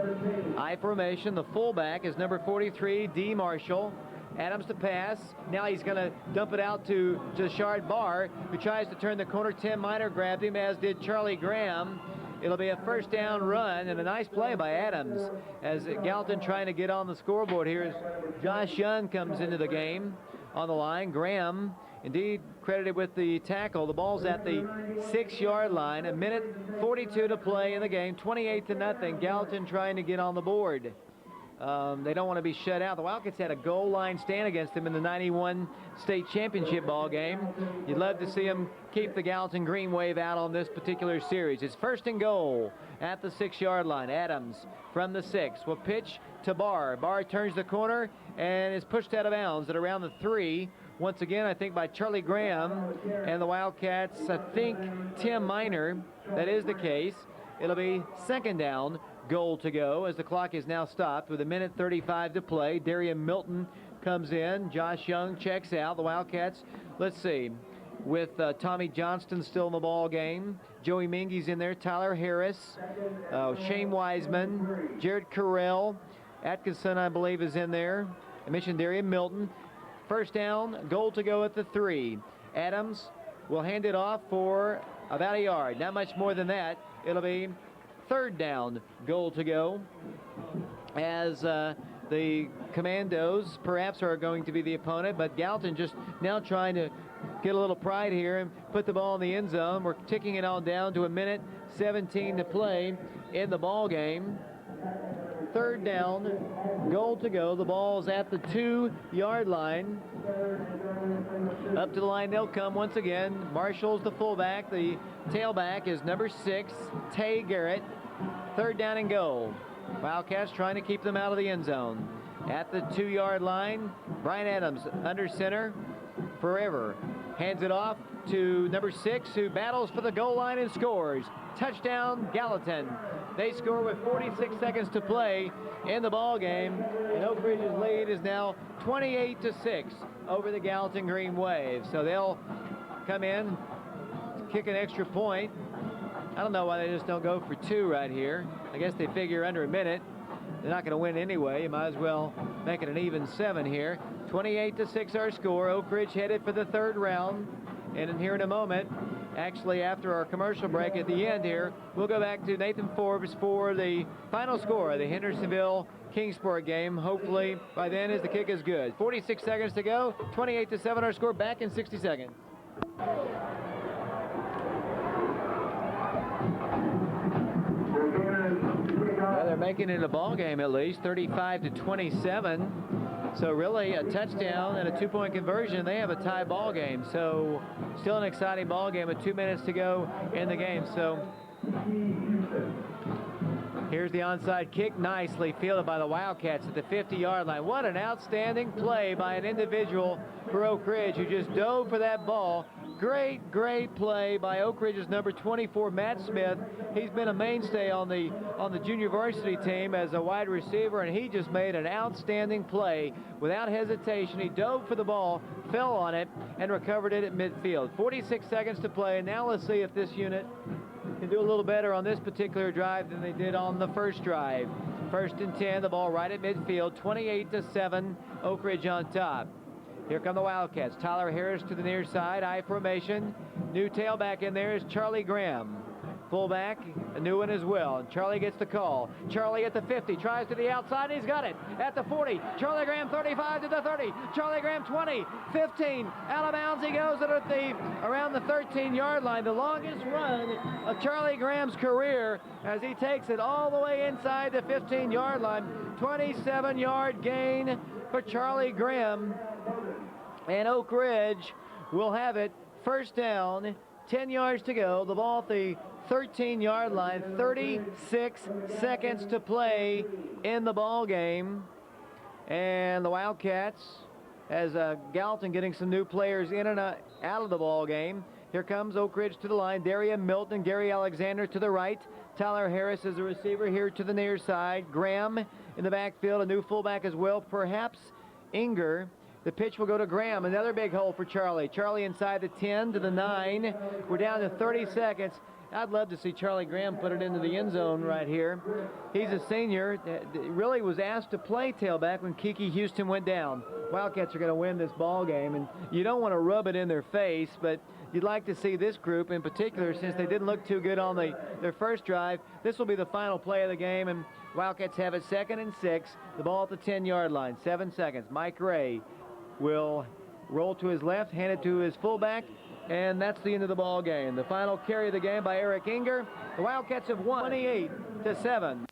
I formation. The fullback is number 43, D. Marshall. Adams to pass. Now he's going to dump it out to Jashard Barr, who tries to turn the corner. Tim Miner grabbed him, as did Charlie Graham. It'll be a 1st down run, and a nice play by Adams as Gallatin trying to get on the scoreboard here as Josh Young comes into the game on the line. Graham indeed credited with the tackle. The ball's at the 6-yard line. 1:42 to play in the game. 28-0. Gallatin trying to get on the board. They don't want to be shut out. The Wildcats had a goal line stand against them in the 91 state championship ball game. You'd love to see them keep the Gallatin Green Wave out on this particular series. It's 1st and goal at the 6-yard line. Adams from the 6 will pitch to Barr. Barr turns the corner and is pushed out of bounds at around the 3. Once again, I think by Charlie Graham and the Wildcats, I think Tim Miner. That is the case. It'll be 2nd down. Goal to go as the clock is now stopped with 1:35 to play. Darian Milton comes in. Josh Young checks out. The Wildcats, let's see, with Tommy Johnston still in the ball game. Joey Mingy's in there. Tyler Harris, Shane Wiseman, Jared Carell. Atkinson, I believe, is in there. I mentioned Darian Milton. 1st down, goal to go at the 3. Adams will hand it off for about a yard. Not much more than that. It'll be 3rd down, goal to go, as the Commandos perhaps are going to be the opponent, but Gallatin just now trying to get a little pride here and put the ball in the end zone. We're ticking it on down to 1:17 to play in the ball game. 3rd down, goal to go. The ball's at the 2-yard line. Up to the line they'll come once again. Marshall's the fullback. The tailback is number 6, Tay Garrett. 3rd down and goal. Wildcats trying to keep them out of the end zone. At the 2-yard line, Brian Adams under center forever. Hands it off to number 6, who battles for the goal line and scores. Touchdown, Gallatin. They score with 46 seconds to play in the ball game, and Oak Ridge's lead is now 28-6 over the Gallatin Green Wave. So they'll come in, kick an extra point. I don't know why they just don't go for 2 right here. I guess they figure under a minute they're not going to win anyway. You might as well make it an even 7 here. 28-6 our score. Oak Ridge headed for the 3rd round. And in here in a moment, actually after our commercial break at the end here, we'll go back to Nathan Forbes for the final score of the Hendersonville Kingsport game. Hopefully by then as the kick is good. 46 seconds to go. 28-7 our score. Back in 60 seconds. Well, they're making it a ball game at least. 35-27. So really a touchdown and a 2-point conversion. They have a tie ball game. So still an exciting ball game with 2 minutes to go in the game. So here's the onside kick, nicely fielded by the Wildcats at the 50-yard line. What an outstanding play by an individual for Oak Ridge who just dove for that ball. Great, great play by Oak Ridge's number 24, Matt Smith. He's been a mainstay on the junior varsity team as a wide receiver, and he just made an outstanding play without hesitation. He dove for the ball, fell on it, and recovered it at midfield. 46 seconds to play. Now let's see if this unit can do a little better on this particular drive than they did on the first drive. 1st and 10, the ball right at midfield, 28-7, Oak Ridge on top. Here come the Wildcats. Tyler Harris to the near side, I formation. New tailback in there is Charlie Graham. Fullback, a new one as well. And Charlie gets the call. Charlie at the 50, tries to the outside, he's got it. At the 40, Charlie Graham 35 to the 30. Charlie Graham 20, 15, out of bounds he goes at around the 13-yard line. The longest run of Charlie Graham's career as he takes it all the way inside the 15-yard line. 27-yard gain for Charlie Graham. And Oak Ridge will have it first down, 10 yards to go. The ball at the 13-yard line, 36 seconds to play in the ball game. And the Wildcats, as Gallatin getting some new players in and out of the ball game. Here comes Oak Ridge to the line. Daria Milton, Gary Alexander to the right. Tyler Harris is the receiver here to the near side. Graham in the backfield, a new fullback as well, perhaps Inger. The pitch will go to Graham, another big hole for Charlie. Charlie inside the 10 to the 9. We're down to 30 seconds. I'd love to see Charlie Graham put it into the end zone right here. He's a senior. Really was asked to play tailback when Kiki Houston went down. Wildcats are going to win this ball game, and you don't want to rub it in their face, but you'd like to see this group in particular, since they didn't look too good on their first drive. This will be the final play of the game, and Wildcats have it 2nd and 6. The ball at the 10-yard line, 7 seconds. Mike Ray will roll to his left, hand it to his fullback, and that's the end of the ball game. The final carry of the game by Eric Inger. The Wildcats have won 28-7.